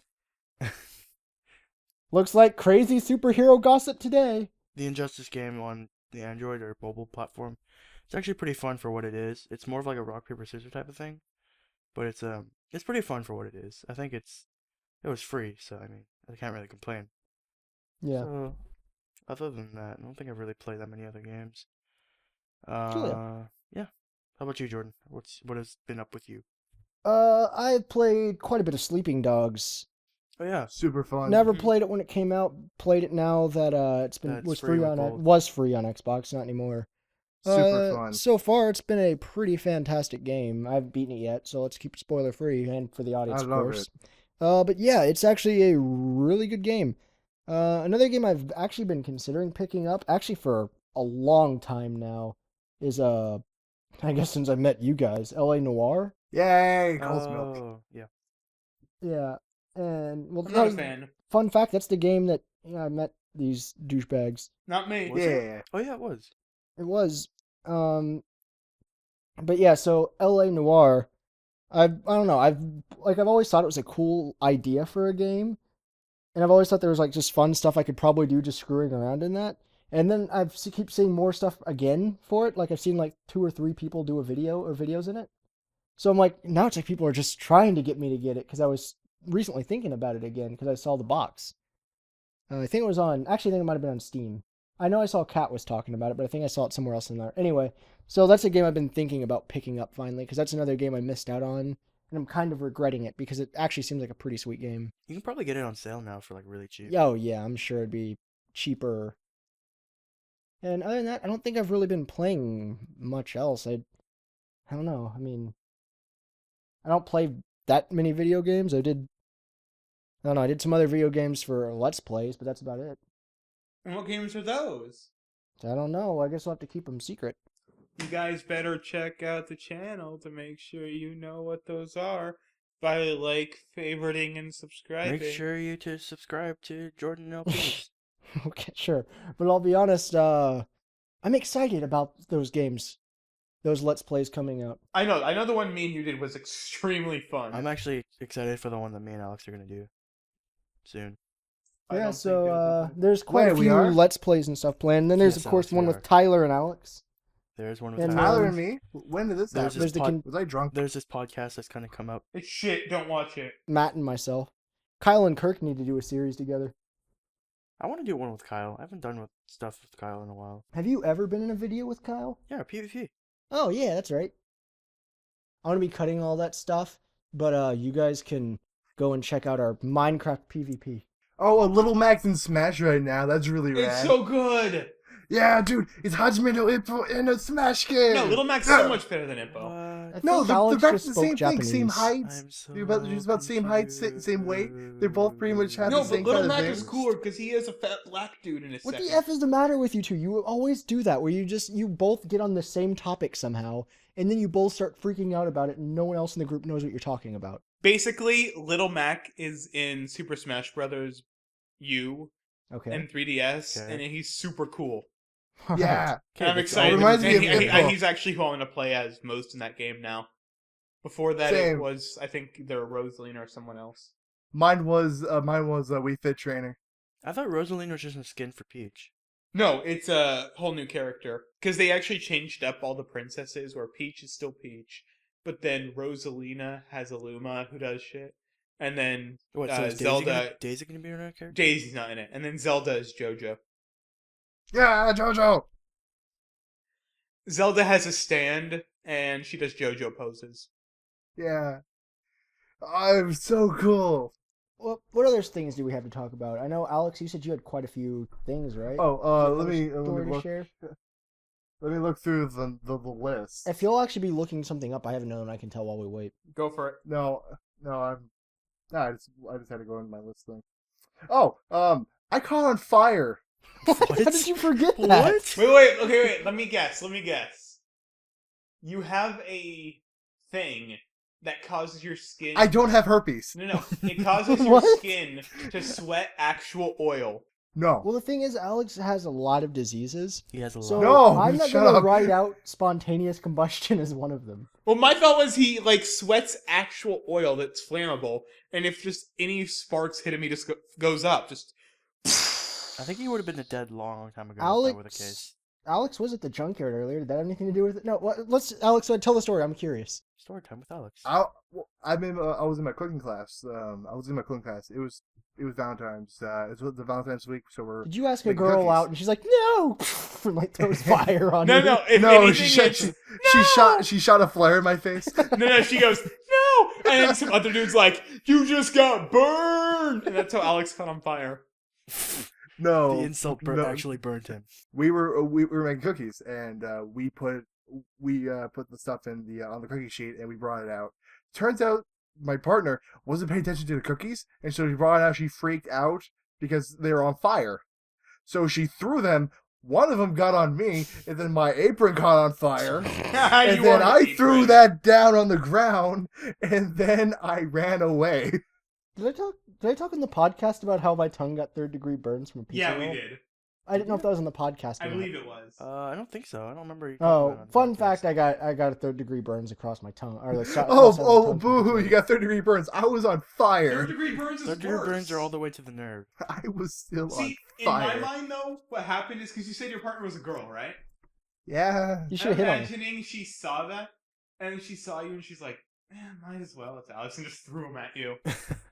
Looks like crazy superhero gossip today. The Injustice game on the Android or mobile platform. It's actually pretty fun for what it is. It's more of like a rock paper scissors type of thing, but it's pretty fun for what it is. I think it was free, so I mean I can't really complain. Yeah. So, other than that, I don't think I've really played that many other games. Julia. Yeah. How about you, Jordan? What has been up with you? I've played quite a bit of Sleeping Dogs. Oh yeah, Super fun. Never Mhm. played it when it came out. Played it now that it's been That's was free free with on gold. was free on Xbox, not anymore. Super fun. So far, it's been a pretty fantastic game. I haven't beaten it yet, so let's keep it spoiler free and for the audience, I of love course. But yeah, it's actually a really good game. Another game I've actually been considering picking up, actually for a long time now, is I guess since I met you guys, LA Noire. Yay, Cole's milk. Oh yeah. Yeah, and well, I'm that not a was- fan. fun fact, that's the game that I met these douchebags. Not me. Was it? Yeah. Oh yeah, it was. It was. But yeah, so LA Noire, I don't know, I've always thought it was a cool idea for a game. And I've always thought there was like just fun stuff I could probably do just screwing around in that. And then keep seeing more stuff again for it. Like I've seen like 2 or 3 people do a video or videos in it. So I'm like, now it's like people are just trying to get me to get it because I was recently thinking about it again because I saw the box. I think it was actually I think it might have been on Steam. I know I saw Kat was talking about it, but I think I saw it somewhere else in there. Anyway, so that's a game I've been thinking about picking up finally because that's another game I missed out on. And I'm kind of regretting it because it actually seems like a pretty sweet game. You can probably get it on sale now for like really cheap. Oh, yeah, I'm sure it'd be cheaper. And other than that, I don't think I've really been playing much else. I don't know. I mean, I don't play that many video games. I don't know. I did some other video games for Let's Plays, but that's about it. And what games are those? So I don't know. I guess I'll have to keep them secret. You guys better check out the channel to make sure you know what those are by favoriting, and subscribing. Make sure you to subscribe to Jordan LPs. Okay, sure. But I'll be honest, I'm excited about those games. Those Let's Plays coming up. I know the one me and you did was extremely fun. I'm actually excited for the one that me and Alex are gonna do soon. I Yeah, don't think so it'll be- there's quite a Wait, we few are? Let's Plays and stuff planned. Then there's, Yes, of course, Alex, the one we with are. Tyler and Alex. There's one with And, Tyler. Tyler and me? When did this There's happen? this There's the Was I drunk? There's this podcast that's gonna come up. It's shit, don't watch it. Matt and myself. Kyle and Kirk need to do a series together. I want to do one with Kyle. I haven't done with stuff with Kyle in a while. Have you ever been in a video with Kyle? Yeah, PvP. Oh, yeah, that's right. I'm going to be cutting all that stuff, but you guys can go and check out our Minecraft PvP. Oh, a Little Max in Smash right now. That's really It's rad. so good! Yeah, dude, it's Hajime no Ippo in a Smash game. No, Little Mac's so much better than Impo. I No, think they're Alex practically just the spoke same Japanese. thing, same heights. I'm so You're about the same height, same weight. They're both pretty much have No, the but same Little kind of Mac things. is cooler because he is a fat black dude in his What second. the F is the matter with you two? You always do that, where you both get on the same topic somehow, and then you both start freaking out about it, and no one else in the group knows what you're talking about. Basically, Little Mac is in Super Smash Brothers U Okay. and 3DS, Okay. and he's super cool. All Yeah. right. And I'm but- excited. reminds me and of Impo. he's actually who I want to play as most in that game now. Before that, Same. it was, I think, either Rosaline or someone else. Mine was Wii Fit training. I thought Rosalina was just a skin for Peach. No, it's a whole new character. Because they actually changed up all the princesses, where Peach is still Peach, but then Rosalina has a Luma who does shit. And then What? So is Zelda... Daisy gonna be another character? Daisy's not in it. And then Zelda is JoJo. Yeah, JoJo. Zelda has a stand, and she does JoJo poses. Yeah. I'm so cool. What other things do we have to talk about? I know, Alex, you said you had quite a few things, right? Oh, let Do you me have a story to look. share? Let me look through the list. If you'll actually be looking something up, I have another one I can tell while we wait. Go for it. No, I just had to go into my list thing. Oh, I caught on fire. How did you forget that? What? Wait. Let me guess. You have a thing that causes your skin... I don't have herpes. No. It causes your What? skin to sweat actual oil. No. Well, the thing is, Alex has a lot of diseases, He has a lot. so No, I'm not shut going to up. write out spontaneous combustion as one of them. Well, my thought was he, sweats actual oil that's flammable, and if just any sparks hit him, he just goes up. Just... I think he would have been dead long time ago if that were the case. Alex was at the junkyard earlier. Did that have anything to do with it? No. Alex, tell the story. I'm curious. Story time with Alex. I was in my cooking class. It was Valentine's. It was the Valentine's week, so we're Did you ask a making girl cookies. out and she's like, no, and throws fire on No, you? no. If No, anything, she shot a flare in my face. No, she goes, no! And then some other dude's like, you just got burned! And that's how Alex caught on fire. No, The insult actually burned him. we were making cookies, and we put the stuff in on the cookie sheet, and we brought it out. Turns out my partner wasn't paying attention to the cookies, and so she brought it out. She freaked out because they were on fire, so she threw them. One of them got on me, and then my apron caught on fire, and then I threw that down on the ground, and then I ran away. Did I talk in the podcast about how my tongue got third-degree burns from a pizza Yeah, we roll? did. I didn't know if that was on the podcast. I or not. believe it was. I don't think so. I don't remember you talking about it on the Fun podcast. fact: I got a third-degree burns across my tongue. Or the side Oh, of the tongue from boo-hoo, pizza you got third-degree burns. I was on fire. Third-degree burns is Third-degree worse. burns are all the way to the nerve. I was still See, on fire. in my mind, though, what happened is because you said your partner was a girl, right? Yeah. You should have hit I'm on me. imagining she saw that, and she saw you, and she's like, man, might as well. It's Alex, and just threw him at you.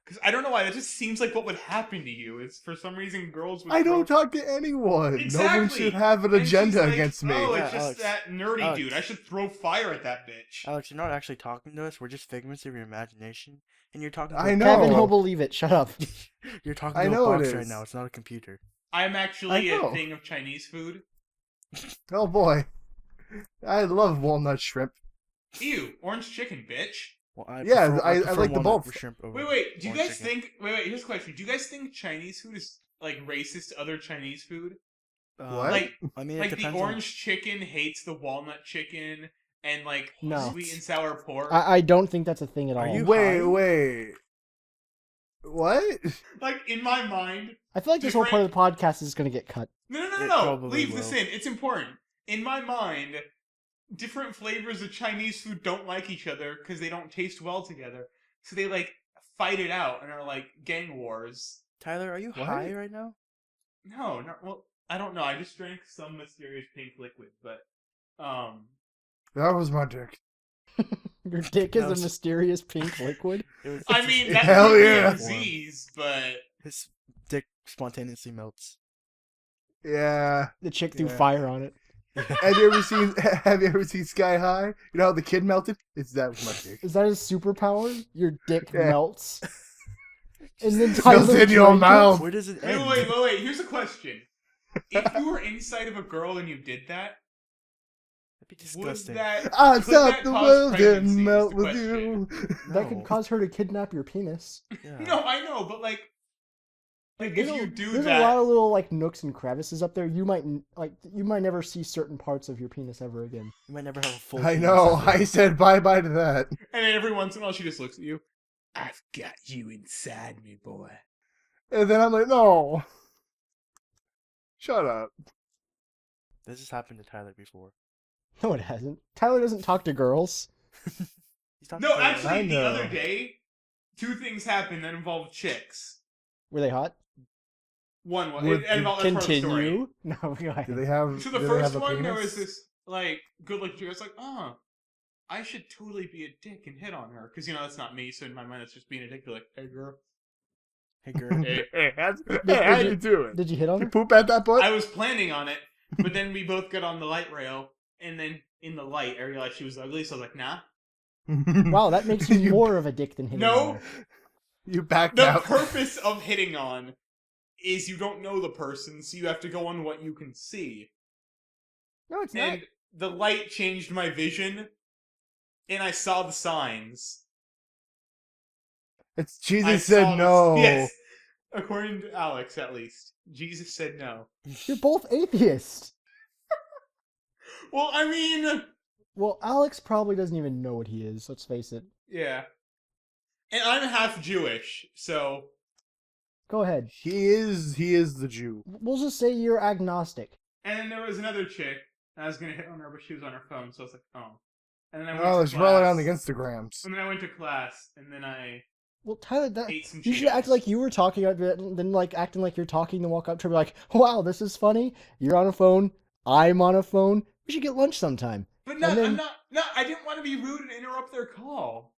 Because I don't know why, that just seems like what would happen to you. It's for some reason girls would I don't throw... talk to anyone. Exactly. No one should have an And she's agenda like, against me. Oh, Yeah, it's just Alex. that nerdy Alex. dude. I should throw fire at that bitch. Alex, you're not actually talking to us. We're just figments of your imagination. And you're talking to I a know. Kevin, he'll believe it. Shut up. You're talking I to know a it box is. right now. It's not a computer. I'm actually I a know. thing of Chinese food. Oh boy. I love walnut shrimp. Ew, orange chicken, bitch. Well, I Yeah, prefer, I prefer like the walnut both. for shrimp over Wait, do you orange guys chicken. think... Wait, here's a question. Do you guys think Chinese food is, racist to other Chinese food? What? Like, I mean, it like the depends orange chicken hates the walnut chicken, and, No. sweet and sour pork. I don't think that's a thing at Are all. you- Wait. What? In my mind... I feel like this whole part of the podcast is going to get cut. No. It probably Leave this will. in. It's important. In my mind, different flavors of Chinese food don't like each other because they don't taste well together. So they, fight it out and are, gang wars. Tyler, are you What? high right now? No, well, I don't know. I just drank some mysterious pink liquid, but, That was my dick. Your dick is No, a it's- mysterious pink liquid. It was, I mean, that Hell could be yeah. a disease, but... his dick spontaneously melts. Yeah. The chick threw Yeah. fire on it. Have you ever seen Sky High? You know how the kid melted? That was my dick. Is that his superpower? Your dick Yeah. melts. And then Melts Tyler in your drank it? mouth. Where does it end? Wait. Here's a question. If you were inside of a girl and you did that, That'd be would disgusting. that... I could stop that the cause world pregnancy and is melt the with question. you. That No. could cause her to kidnap your penis. Yeah. No, I know, but if you do There's that... a lot of little nooks and crevices up there. You might never see certain parts of your penis ever again. You might never have a full. I penis know. ever. I said bye-bye to that. And then every once in a while she just looks at you. I've got you inside me, boy. And then I'm like, no. Shut up. This has happened to Tyler before. No, it hasn't. Tyler doesn't talk to girls. He's talking No, to- actually, I the know. other day, two things happened that involved chicks. Were they hot? One was Would it involved that's part of the story. Continue. No, go ahead. Do they have? So the do they first have a one, there was penis? this like good-looking chick. I was like, I should totally be a dick and hit on her because that's not me. So in my mind, that's just being a dick. Be like, hey girl, Hey, girl. hey. Hey, Did how you- you doing? Did you hit on You her? poop at that butt? I was planning on it, but then we both got on the light rail, and then in the light, I realized she was ugly. So I was like, nah. Wow, that makes you more of a dick than hitting No. on her. You backed The out. purpose of hitting on is you don't know the person, so you have to go on what you can see. No, it's not. And the light changed my vision, and I saw the signs. It's I Jesus saw said no. Yes, according to Alex, at least. Jesus said no. You're both atheists. Well, I mean, Well, Alex probably doesn't even know what he is, let's face it. yeah. And I'm half Jewish, so Go ahead. He is the Jew. We'll just say you're agnostic. And then there was another chick. I was gonna hit on her, but she was on her phone, so I was like, oh. And then I went Oh, to it's probably on the class. Instagrams. And then I went to class, and then I Well, Tyler, that ate some you should act Cheetos. like you were talking, then like acting like you're talking, then walk up to her like, wow, this is funny. You're on a phone. I'm on a phone. We should get lunch sometime. But no, and then- I'm not. No, I didn't want to be rude and interrupt their call.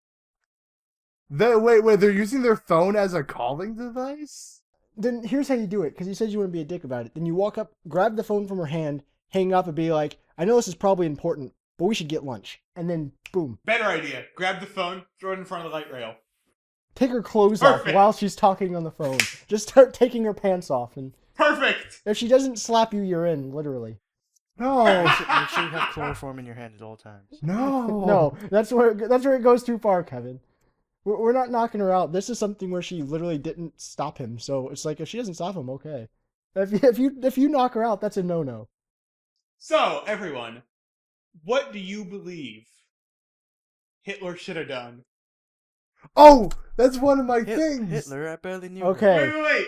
Wait, they're using their phone as a calling device? Then here's how you do it, because you said you wouldn't be a dick about it. Then you walk up, grab the phone from her hand, hang up, and be like, I know this is probably important, but we should get lunch. And then, boom. Better idea. Grab the phone, throw it in front of the light rail. Take her clothes off Perfect. while she's talking on the phone. Just start taking her pants off. And Perfect. if she doesn't slap you, you're in, literally. No. Make sure you have chloroform in your hand at all times. No. No, that's where it goes too far, Kevin. We're not knocking her out. This is something where she literally didn't stop him. So it's like, if she doesn't stop him, okay. If you knock her out, that's a no-no. So, everyone, what do you believe Hitler should have done? Oh, that's one of my things. Hitler, I barely knew. Okay. Wait.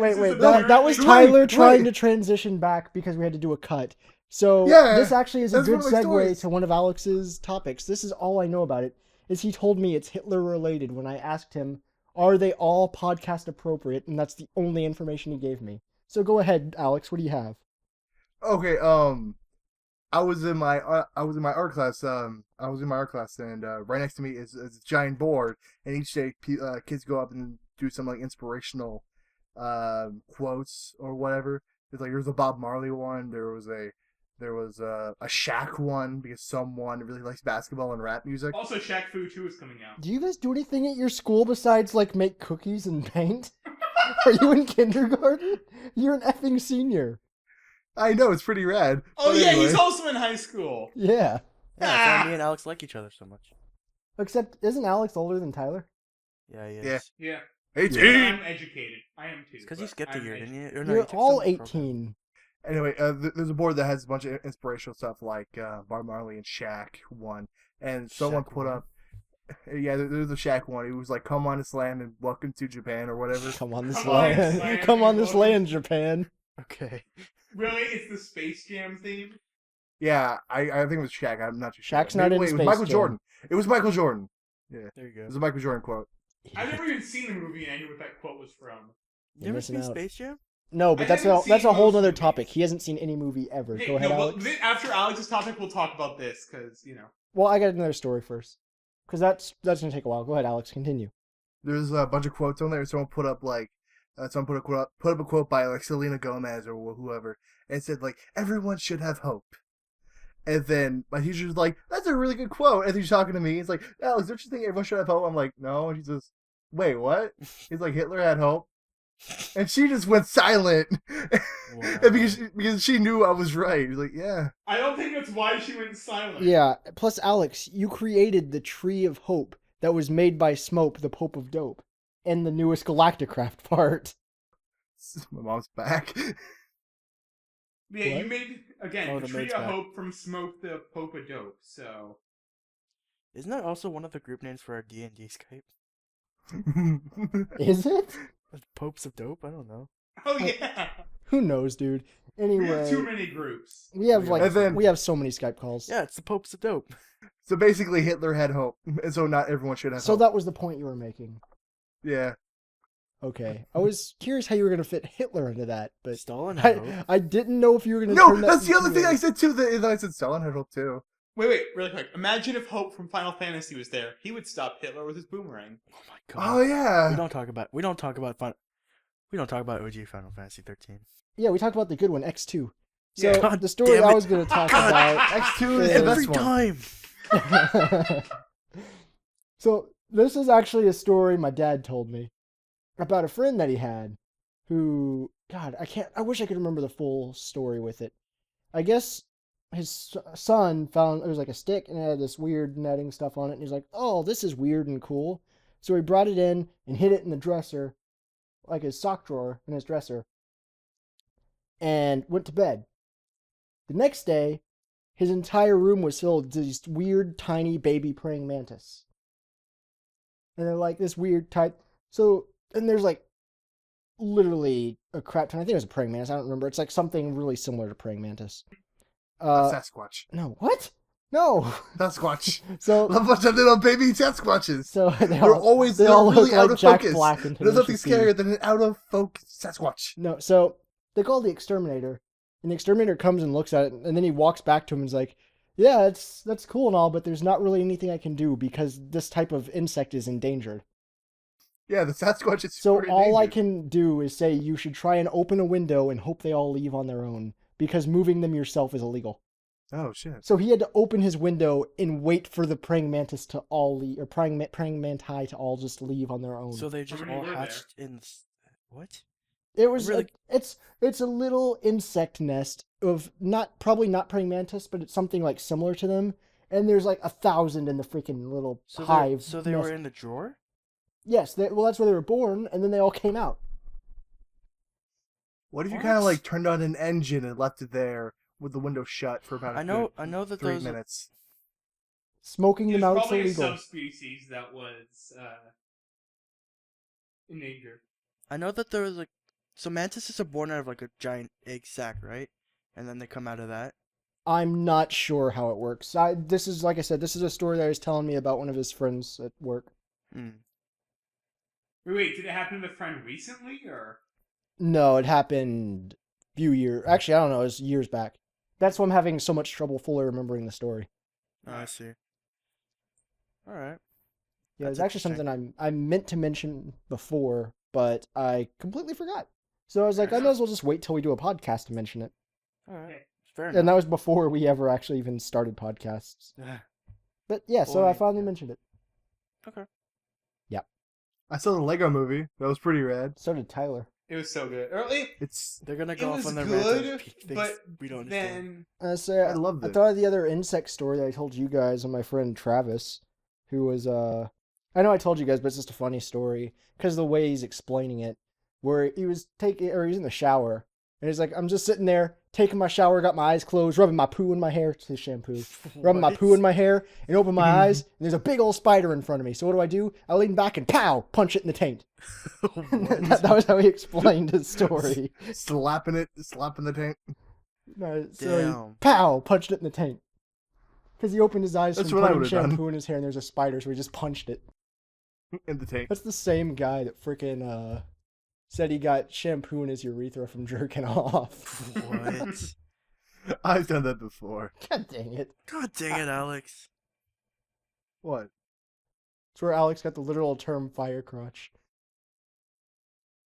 This is Wait. a That was very- Tyler wait. trying to transition back because we had to do a cut. So Yeah, this actually is a that's good one of my segue stories. to one of Alex's topics. This is all I know about it. Is he told me it's Hitler related when I asked him, are they all podcast appropriate? And that's the only information he gave me. So go ahead, Alex. What do you have? Okay, I was in my art class. And right next to me is a giant board, and each day kids go up and do some like inspirational quotes or whatever. There's a Bob Marley one. There was a Shaq one because someone really likes basketball and rap music. Also, Shaq Fu 2 is coming out. Do you guys do anything at your school besides like make cookies and paint? Are you in kindergarten? You're an effing senior. I know, it's pretty rad. Oh, But yeah, anyway. he's also in high school. Yeah. Yeah, that's why me and Alex like each other so much. Except, isn't Alex older than Tyler? Yeah, he is. Yeah. Yeah. 18. I'm educated. I am too. It's because but you skipped a I'm year, didn't you? Or You're no, you took all some program. 18. Anyway, there's a board that has a bunch of inspirational stuff like Bob Marley and Shaq one, and someone Shaq put one? up. Yeah, there's a Shaq one. It was like, "Come on this land and welcome to Japan" or whatever. Come on this Come on this land. land, Come on this welcome. land, Japan. Okay. Really? It's the Space Jam theme? Yeah, I think it was Shaq. I'm not too sure. Shaq's not in It was Space Michael Jam. Jordan. It was Michael Jordan. There you It go. was a Michael Jordan quote. I've never even seen the movie and I knew what that quote was from. You ever missing seen out. Space Jam? No, but I that's haven't a seen whole most other movies. topic. He hasn't seen any movie ever. Hey, Go ahead, no, well, Alex. after Alex's topic, we'll talk about this, because, Well, I got another story first. Because that's going to take a while. Go ahead, Alex. Continue. There's a bunch of quotes on there. Someone put up a quote by like Selena Gomez or whoever, and it said like, "Everyone should have hope." And then my teacher's like, "That's a really good quote." And he's talking to me. He's like, "Alex, don't you think everyone should have hope?" I'm like, "No." And she says, "Wait, what?" He's like, "Hitler had hope." And she just went silent. Wow. because she knew I was right. He's like, "Yeah." I don't think that's why she went silent. Yeah. Plus, Alex, you created the Tree of Hope that was made by Smope, the Pope of Dope, and the newest Galacticraft part. My mom's back. Yeah, What? you made, again, Oh, the the Tree maid's of back. Hope from Smoke the Pope of Dope, so... Isn't that also one of the group names for our D&D Skype? Is it? The Popes of Dope? I don't know. Oh, yeah! Who knows, dude? We have Anyway, too many groups. we have And then- we have so many Skype calls. Yeah, it's the Popes of Dope. So basically, Hitler had hope, and so not everyone should have So hope. that was the point you were making. Yeah. Okay. I was curious how you were going to fit Hitler into that, but Stalin had hope. I didn't know if you were going to No, turn that that's the other into thing a- I said too. That I said Stalin had hope too. Wait, really quick. Imagine if Hope from Final Fantasy was there. He would stop Hitler with his boomerang. Oh my god. Oh yeah. We don't talk about OG Final Fantasy 13. Yeah, we talked about the good one, X2. So Yeah. God the story damn I it. was going to talk God. about X2 is Yeah. the Every best one. time. So this is actually a story my dad told me about a friend that he had who, God, I wish I could remember the full story with it. I guess his son found, it was like a stick and it had this weird netting stuff on it. And he's like, oh, this is weird and cool. So he brought it in and hid it in the dresser, like his sock drawer in his dresser, and went to bed. The next day, his entire room was filled with these weird, tiny baby praying mantis. And they're like this weird type. So, and there's like literally a crap ton. I think it was a praying mantis. I don't remember. It's like something really similar to praying mantis. Sasquatch. No, what? No. Sasquatch. So, Love bunch of little baby Sasquatches. so They're always they all really look out like of Jack focus. Black and There's nothing Tenacious D. scarier than an out of focus Sasquatch. No, so they call the exterminator, and the exterminator comes and looks at it, and then he walks back to him and is like, "Yeah, that's cool and all, but there's not really anything I can do because this type of insect is endangered. Yeah, the Sasquatch is So super all I endangered. can do is say you should try and open a window and hope they all leave on their own because moving them yourself is illegal." Oh shit. So he had to open his window and wait for the praying mantis to all leave, or praying manti to all just leave on their own. So they just How many all were hatched in. What? It was Really? it's a little insect nest of probably not praying mantis, but it's something like similar to them. And there's like 1,000 in the freaking little So hive. they nest. were in the drawer? Yes, well that's where they were born, and then they all came out. What if you What? kind of like turned on an engine and left it there with the window shut for about I know that 3 those. minutes? Smoking There's them out's probably a illegal. subspecies that was endangered. I know that there was like. So mantises are born out of like a giant egg sac, right? And then they come out of that. I'm not sure how it works. This is like I said, this is a story that he was telling me about one of his friends at work. Hmm. Wait, did it happen to the friend recently, or? No, it happened few years. Actually, I don't know. It was years back. That's why I'm having so much trouble fully remembering the story. Oh, I see. All right. Yeah, it's That's actually something I meant to mention before, but I completely forgot. So I was like, I might as well just wait till we do a podcast to mention it. All right. Okay. Fair And enough. that was before we ever actually even started podcasts. But yeah, so I Boy, finally yeah. mentioned it. Okay. I saw the Lego movie. That was pretty rad. So did Tyler. It was so good. Early, It's They're gonna it go off was on their good, rant of things but we don't understand. then So I loved I it. thought of the other insect story that I told you guys and my friend Travis, who was I know I told you guys, but it's just a funny story because of the way he's explaining it, where he was he's in the shower and he's like, I'm just sitting there taking my shower, got my eyes closed, rubbing my poo in my hair, it's his shampoo, rubbing my poo in my hair, and open my eyes, and there's a big old spider in front of me. So what do? I lean back and pow, punch it in the taint. that was how he explained his story. slapping the tank. No, so he, Damn. pow, punched it in the taint. Because he opened his eyes That's from what I putting would've done. shampoo in his hair, and there's a spider, so he just punched it. In the tank. That's the same guy that freaking said he got shampoo in his urethra from jerking off. What? I've done that before. God dang it. God dang it, Alex. What? It's where Alex got the literal term fire crotch.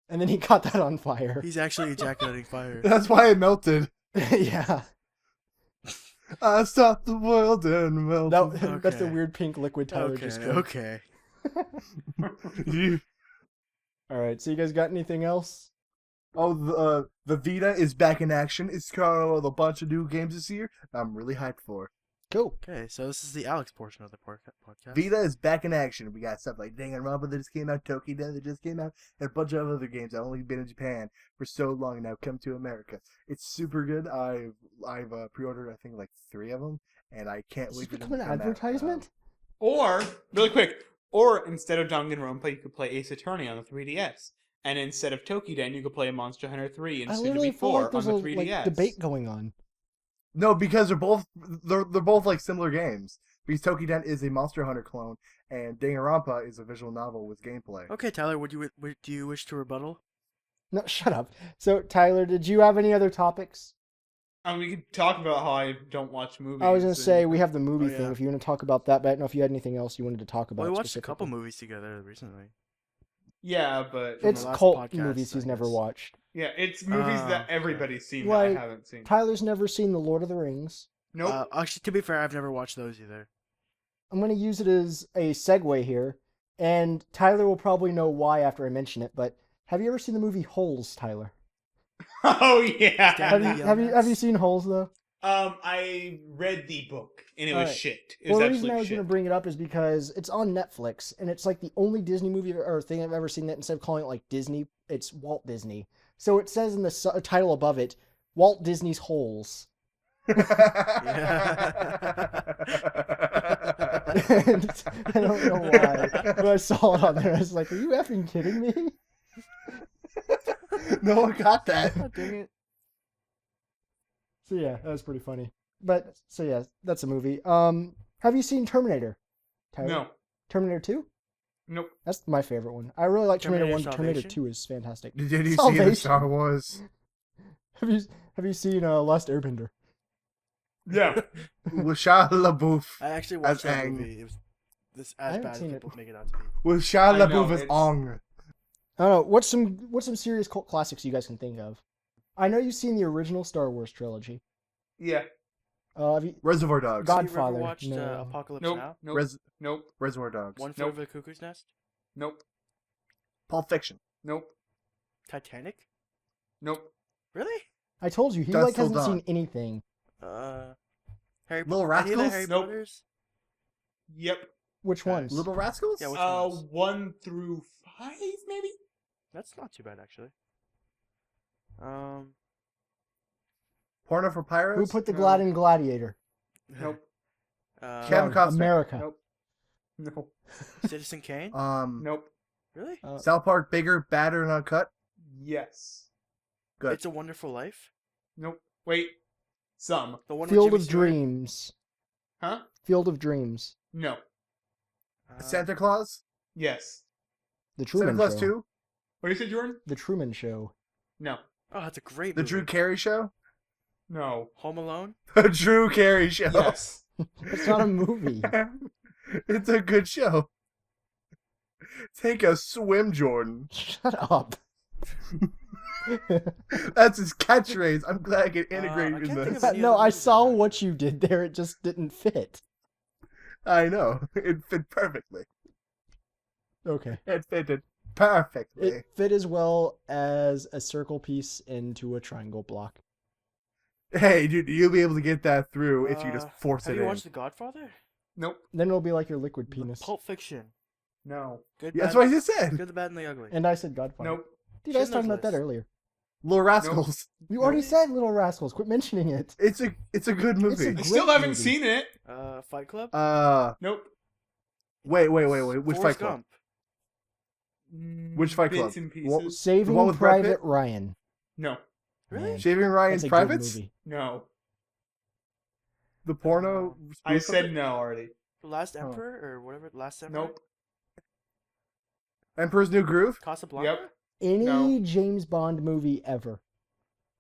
And then he caught that on fire. He's actually ejaculating fire. That's why it melted. Yeah. I stopped the world and melted. That's the Okay. weird pink liquid Tyler Okay, just drank. okay. You- Alright, so you guys got anything else? Oh, the Vita is back in action. It's coming out with a bunch of new games this year. I'm really hyped for. Cool. Okay, so this is the Alex portion of the podcast. Vita is back in action. We got stuff like Danganronpa that just came out, Tokiden that just came out, and a bunch of other games that only been in Japan for so long now come to America. It's super good. I've pre-ordered I think like 3 of them, and I can't Does wait this for them become to an come out. advertisement? or really quick, or instead of Danganronpa, you could play Ace Attorney on the 3DS, and instead of Tokiden, you could play Monster Hunter 3 I and soon to literally be feel 4 like there's on a the 3DS. debate going on. No, because they're both like similar games. Because Tokiden is a Monster Hunter clone, and Danganronpa is a visual novel with gameplay. Okay, Tyler, do you wish to rebuttal? No, shut up. So, Tyler, did you have any other topics? We could talk about how I don't watch movies. I was going to say, we have the movie Oh, thing. yeah. If you want to talk about that, but I don't know if you had anything else you wanted to talk about. Well, we watched a specifically. couple movies together recently. Yeah, but From It's the last cult podcast, movies he's I never guess. watched. yeah, it's movies that okay. everybody's seen Like, that I haven't seen. Tyler's never seen The Lord of the Rings. Nope. Actually, to be fair, I've never watched those either. I'm going to use it as a segue here, and Tyler will probably know why after I mention it, but have you ever seen the movie Holes, Tyler? Oh yeah. Stand Have you seen Holes, though? I read the book and it was Alright. shit. It Well, was the reason I absolute was shit. going to bring it up is because it's on Netflix, and it's like the only Disney movie or thing I've ever seen that instead of calling it like Disney, it's Walt Disney. So it says in the title above it, Walt Disney's Holes. And I don't know why, but I saw it on there. I was like, are you effing kidding me? No one got that. God dang it. So yeah, that was pretty funny. But, so yeah, that's a movie. Have you seen Terminator, Tyler? No. Terminator 2? Nope. That's my favorite one. I really like Terminator 1. Terminator Terminator Salvation? 2 is fantastic. Did you see the Salvation. Star Wars? Have you seen Last Airbender? Yeah. With Shia LaBeouf. I actually watched As that Aang. movie. It was this I as haven't bad as seen it. people make it out to be. With Shia I know, LaBeouf as it's- Ong. I don't know. What's some serious cult classics you guys can think of? I know you've seen the original Star Wars trilogy. Yeah. Have you? Reservoir Dogs. God- Have you ever Godfather, watched no. Apocalypse Nope. Now? Nope. Nope. Reservoir Dogs. One Flew Over the Cuckoo's Nest? Nope. Pulp Fiction. Nope. Titanic? Nope. Really? I told you he Dusk like Till hasn't Dawn. seen anything. Harry Little Any of the Rascals? Harry Nope. Potters? Yep. Which ones? Little Rascals? Yeah, which ones? 1 through 5, maybe? That's not too bad, actually. Porno for Pirates? Who put the No. Glad in Gladiator? Nope. Kevin Costner. America. Nope. Nope. Citizen Kane? Nope. Really? South Park, Bigger, Badder, and Uncut? Yes. Good. It's a Wonderful Life? Nope. Wait. Some. The one with Field Jimmy of Stewart? Dreams. Huh? Field of Dreams. No. Santa Claus? Yes. The Santa Truman Claus Show. 2? What do you say, Jordan? The Truman Show. No. Oh, that's a great The movie. Drew Carey Show? No. Home Alone? The Drew Carey Show. Yes. It's not a movie. It's a good show. Take a swim, Jordan. Shut up. That's his catchphrase. I'm glad I can integrate I it in can't think this. of any No, other I movies saw like that. what you did there. It just didn't fit. I know. It fit perfectly. Okay. It fitted perfectly. It fit as well as a circle piece into a triangle block. Hey, dude, you'll be able to get that through if you just force Have it you in. watched The Godfather? Nope. Then it'll be like your liquid penis. Pulp Fiction. No. Good, Yeah, that's bad, what I just said. Good, the bad, and the ugly. And I said Godfather. Nope. Dude, I was talking Schindler's about that List. earlier. Little Rascals. You already Really? said Little Rascals. Quit mentioning it. It's a good movie. I Great still haven't movie. seen it. Fight Club? Nope. Wait. Which Forrest Fight Club? Gump. Which Fight Club? Bits and What- pieces. Saving one with Brad Private Pitt? Ryan. No. Really? Man, Shaving that's Ryan's a Privates? good movie. No. The porno? I spoof said of it? no already. The Last Emperor or whatever. Last Emperor. Nope. Emperor's New Groove? Casablanca. Yep. Any No. James Bond movie ever.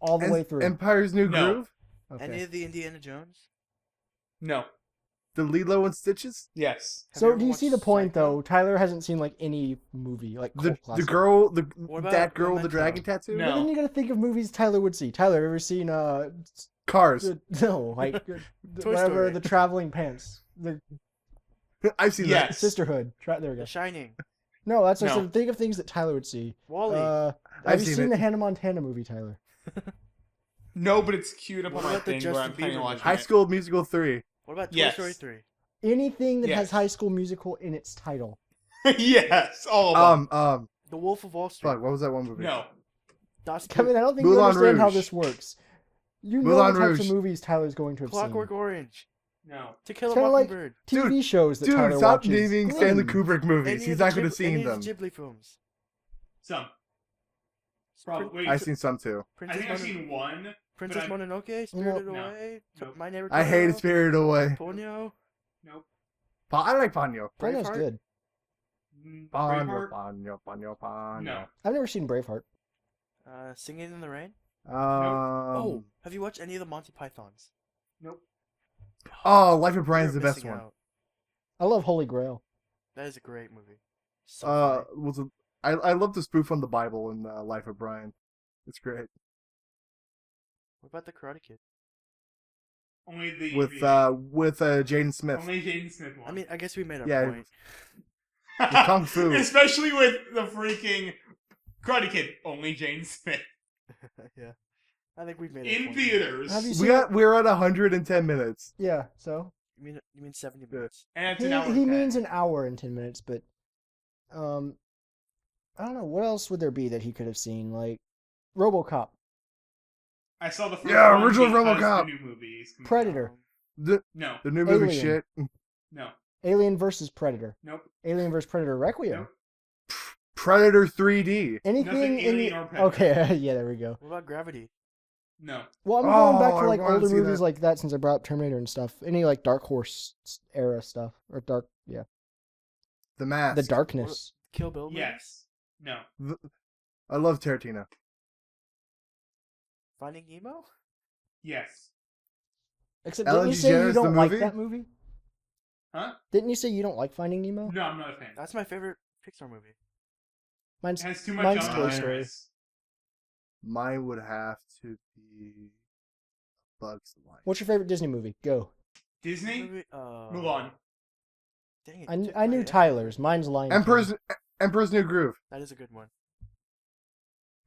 All the way through. Empire's New No. Groove? Okay. Any of the Indiana Jones. No. The Lilo and Stitches? Yes. Have you So ever do you see the watched point Psycho? though? Tyler hasn't seen like any movie like cult The classic. girl, What about that girl with the Memento? dragon tattoo? No. But then you gotta think of movies Tyler would see. Tyler, ever seen Cars. no, like Toy whatever Story. the traveling pants, the I've seen Yes. Sisterhood. There we go. The Shining. No, that's what I No. said. Think of things that Tyler would see. Wally. Have I've you seen seen it. the Hannah Montana movie, Tyler? No, but it's queued up What on my about the thing where I'm Justin planning on Bieber watching movie? High it. School Musical 3. What about Toy Yes. Story 3? Anything that has Yes. High School Musical in its title. Yes, all of them. The Wolf of Wall Street. Fuck, what was that one movie? No. Das Kevin, I don't think you Moulin understand how Rouge. this works. You know Moulin the types Rouge. of movies Tyler's going to have Clockwork seen. Orange. No. To Kill a It's kinda like Mockingbird. TV shows that Dude, Tyler stop watches. naming Glim. Stanley Kubrick movies. Any He's of the not going to Ghib- see any them. of the Ghibli films. Some. Probably. Wait, I've seen some too. I Princess, think I've Mono- seen one. Princess but Mononoke, Spirited No. Away, Nope. My Neighbor I hated Totoro, Spirited Away. Ponyo. Nope. I like Ponyo. Ponyo's Braveheart? good. Braveheart? Ponyo. No. I've never seen Braveheart. Singing in the Rain? Oh, Have you watched any of the Monty Pythons? Nope. Life of Brian's You're the best missing one. out. I love Holy Grail. That is a great movie. So funny. I love the spoof on the Bible in Life of Brian. It's great. What about the Karate Kid? Only the With Jaden Smith. only Jaden Smith one. I mean, I guess we made our Yeah, point. the Kung Fu. Especially with the freaking Karate Kid. Only Jaden Smith Yeah, I think we've made our in point. theaters. Have you seen We're at 110 minutes. Yeah, so You mean 70 minutes? And it's he, an hour. he 10. means an hour and 10 minutes, but I don't know what else would there be that he could have seen, like RoboCop, I saw the first Yeah, one original because RoboCop. the new movies. coming out. Predator, The No. new movie Alien. shit. No. Alien versus Predator, Nope. Alien versus Predator Requiem, Nope. Predator 3D. anything Nothing in Alien the or Predator. okay, yeah, there we go. What about Gravity? No. Well, I'm going back Oh, to I like wanna older see movies that. like that since I brought up Terminator and stuff. Any like Dark Horse era stuff or The Mask. the Darkness. Kill Bill? movies? Yes. No. I love Tarantino. Finding Nemo? Yes. Except Ellen didn't you say you DeGeneres, the don't like movie? that movie? Huh? Didn't you say you don't like Finding Nemo? No, I'm not a fan. That's my favorite Pixar movie. Mine's It has too much mine's on Toy it. Story. Mine would have to be Bugs Life. What's your favorite Disney movie? Go. Disney? Movie, Mulan. Dang it. I, you took I knew my- Tyler's. Mine's Lion King. Emperor's New Groove. That is a good one.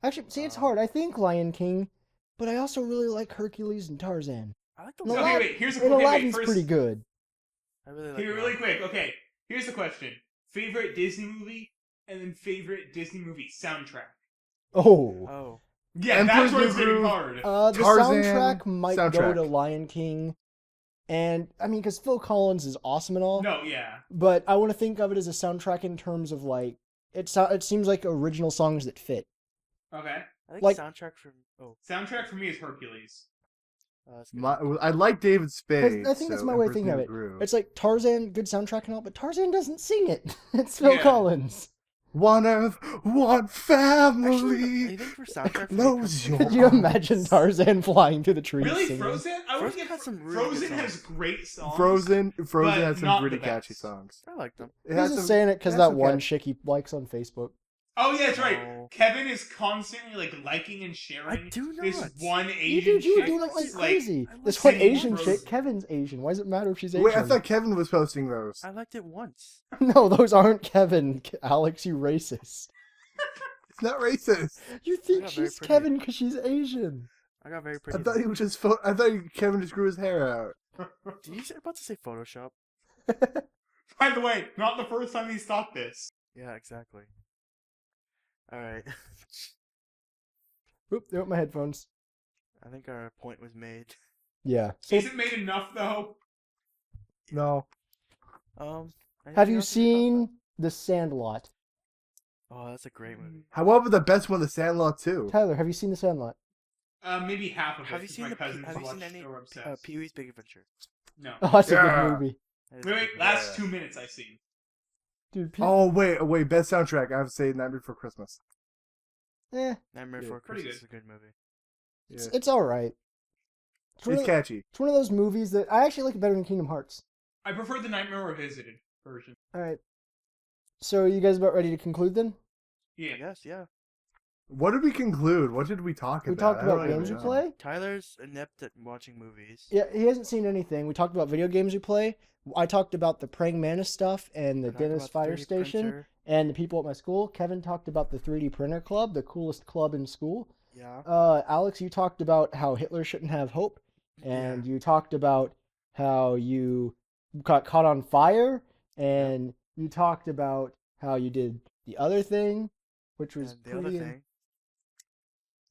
Actually, see, it's hard. I think Lion King, but I also really like Hercules and Tarzan. I like the No, Okay, one. wait. Here's a And okay, wait, Aladdin's first, pretty good. I really like Here, that really one. quick. Okay. Here's the question: favorite Disney movie, and then favorite Disney movie soundtrack. Oh. Oh. Yeah, Emperor's that's where New it's getting Groove. hard. The Tarzan soundtrack might go soundtrack. to Lion King. And, I mean, because Phil Collins is awesome and all. No, yeah. But I want to think of it as a soundtrack in terms of, like, it seems like original songs that fit. Okay. I think Like- soundtrack from... Oh. Soundtrack for me is Hercules. That's good. I like David Spade. I think that's so my way of Emperor's thinking of New it. Groove. It's like Tarzan, good soundtrack and all, but Tarzan doesn't sing it. It's Phil Yeah. Collins. One Earth, one Actually, family. I think for soundtrack... Close your Could you imagine eyes. Tarzan flying through the trees Really, singing? Frozen? I would Frozen get has some really Frozen good has songs. great songs. Frozen but has some not pretty the catchy best. songs. I like them. It He's has just some- saying it because it that has some one catchy- chick he likes on Facebook. Oh yeah, that's right. Oh. Kevin is constantly like liking and sharing I do this not. one You Asian do chick. doing it like crazy. I like This one singing Asian Frozen. chick, Kevin's Asian. Why does it matter if she's Asian? Wait, I thought Kevin was posting those. I liked it once. No, those aren't Kevin. Alex, you racist. It's not racist. You think got very she's pretty. Kevin because she's Asian. I got very I pretty. thought he was just. I thought Kevin just grew his hair out. Did you say about to say Photoshop? By the way, not the first time he's thought this. Yeah, exactly. All right. Oop, there went my headphones. I think our point was made. Yeah. So, Is it made enough though? No. Anything have you else we can talk seen The Sandlot? about? Oh, that's a great movie. However, the best one, The Sandlot too. Tyler, have you seen The Sandlot? Maybe half of it. Have you 'cause seen my the? cousins Have you seen watched any or were obsessed. Pee Wee's Big Adventure? No. Oh, that's a Yeah. good movie. That is a Wait, good movie. last 2 minutes I've seen. Dude, Oh wait, best soundtrack. I have to say Nightmare Before Christmas. Nightmare Yeah, Before pretty Christmas is good. a good movie. Yeah. it's all right. It's catchy. It's one of those movies that I actually like it better than Kingdom Hearts. I prefer the Nightmare Revisited version. All right. So, you guys about ready to conclude then? Yeah. Yes, yeah. What did we conclude? What did we talk about? We talked I don't about even games we know. play. Tyler's inept at watching movies. Yeah, he hasn't seen anything. We talked about video games we play. I talked about the Praying Mantis stuff and the I talked Dennis about Fire 3D Station printer. and the people at my school. Kevin talked about the 3D Printer Club, the coolest club in school. Yeah. Alex, you talked about how Hitler shouldn't have hope, and you talked about how you got caught on fire, and you talked about how you did the other thing, which was And the other thing.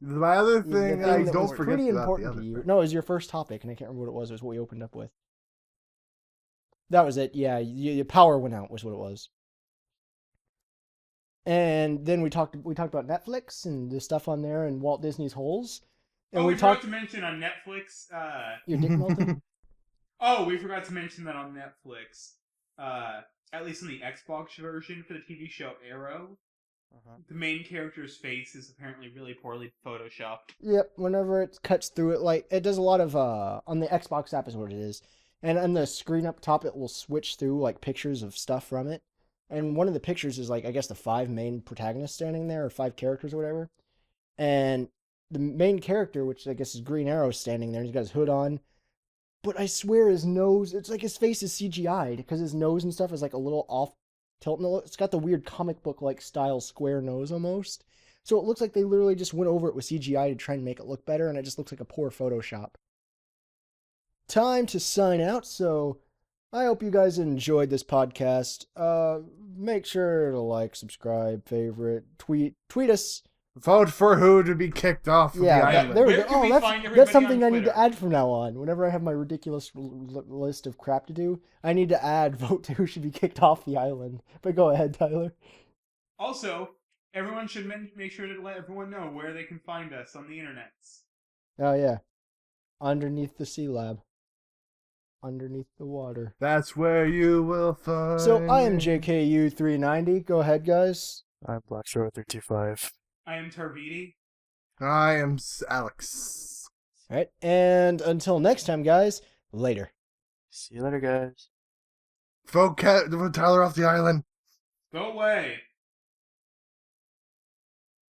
My other the thing, I that don't was forget pretty about the important other to you. thing. No, it was your first topic, and I can't remember what it was. It was what we opened up with. That was it. Yeah, your power went out was what it was. And then we talked about Netflix and the stuff on there and Walt Disney's holes. And Oh, we we forgot talked to mention on Netflix. your dick melted. Oh, we forgot to mention that on Netflix. at least in the Xbox version for the TV show Arrow, Uh-huh. the main character's face is apparently really poorly photoshopped. Yep, whenever it cuts through it, like, it does a lot of, on the Xbox app is what it is. And on the screen up top, it will switch through, like, pictures of stuff from it. And one of the pictures is, like, I guess the 5 main protagonists standing there, or 5 characters or whatever. And the main character, which I guess is Green Arrow, standing there, and he's got his hood on. But I swear his nose, it's like his face is CGI'd, because his nose and stuff is, like, a little off tilt. It's got the weird comic book-like style square nose almost. So it looks like they literally just went over it with CGI to try and make it look better, and it just looks like a poor Photoshop. Time to sign out, so I hope you guys enjoyed this podcast. Make sure to like, subscribe, favorite, tweet us. Vote for who to be kicked off of the island. There we Where go. can we Oh, find that's everybody something on I need to Twitter? add from now on. Whenever I have my ridiculous list of crap to do, I need to add vote to who should be kicked off the island. But go ahead, Tyler. Also, everyone should make sure to let everyone know where they can find us on the internets. Oh yeah, underneath the sea lab, underneath the water. That's where you will find. So I am JKU390. Go ahead, guys. I'm Blackstar325. I am Tarviti. I am SirAlux. All right, and until next time, guys. Later. See you later, guys. Vote Tyler off the island. Go away.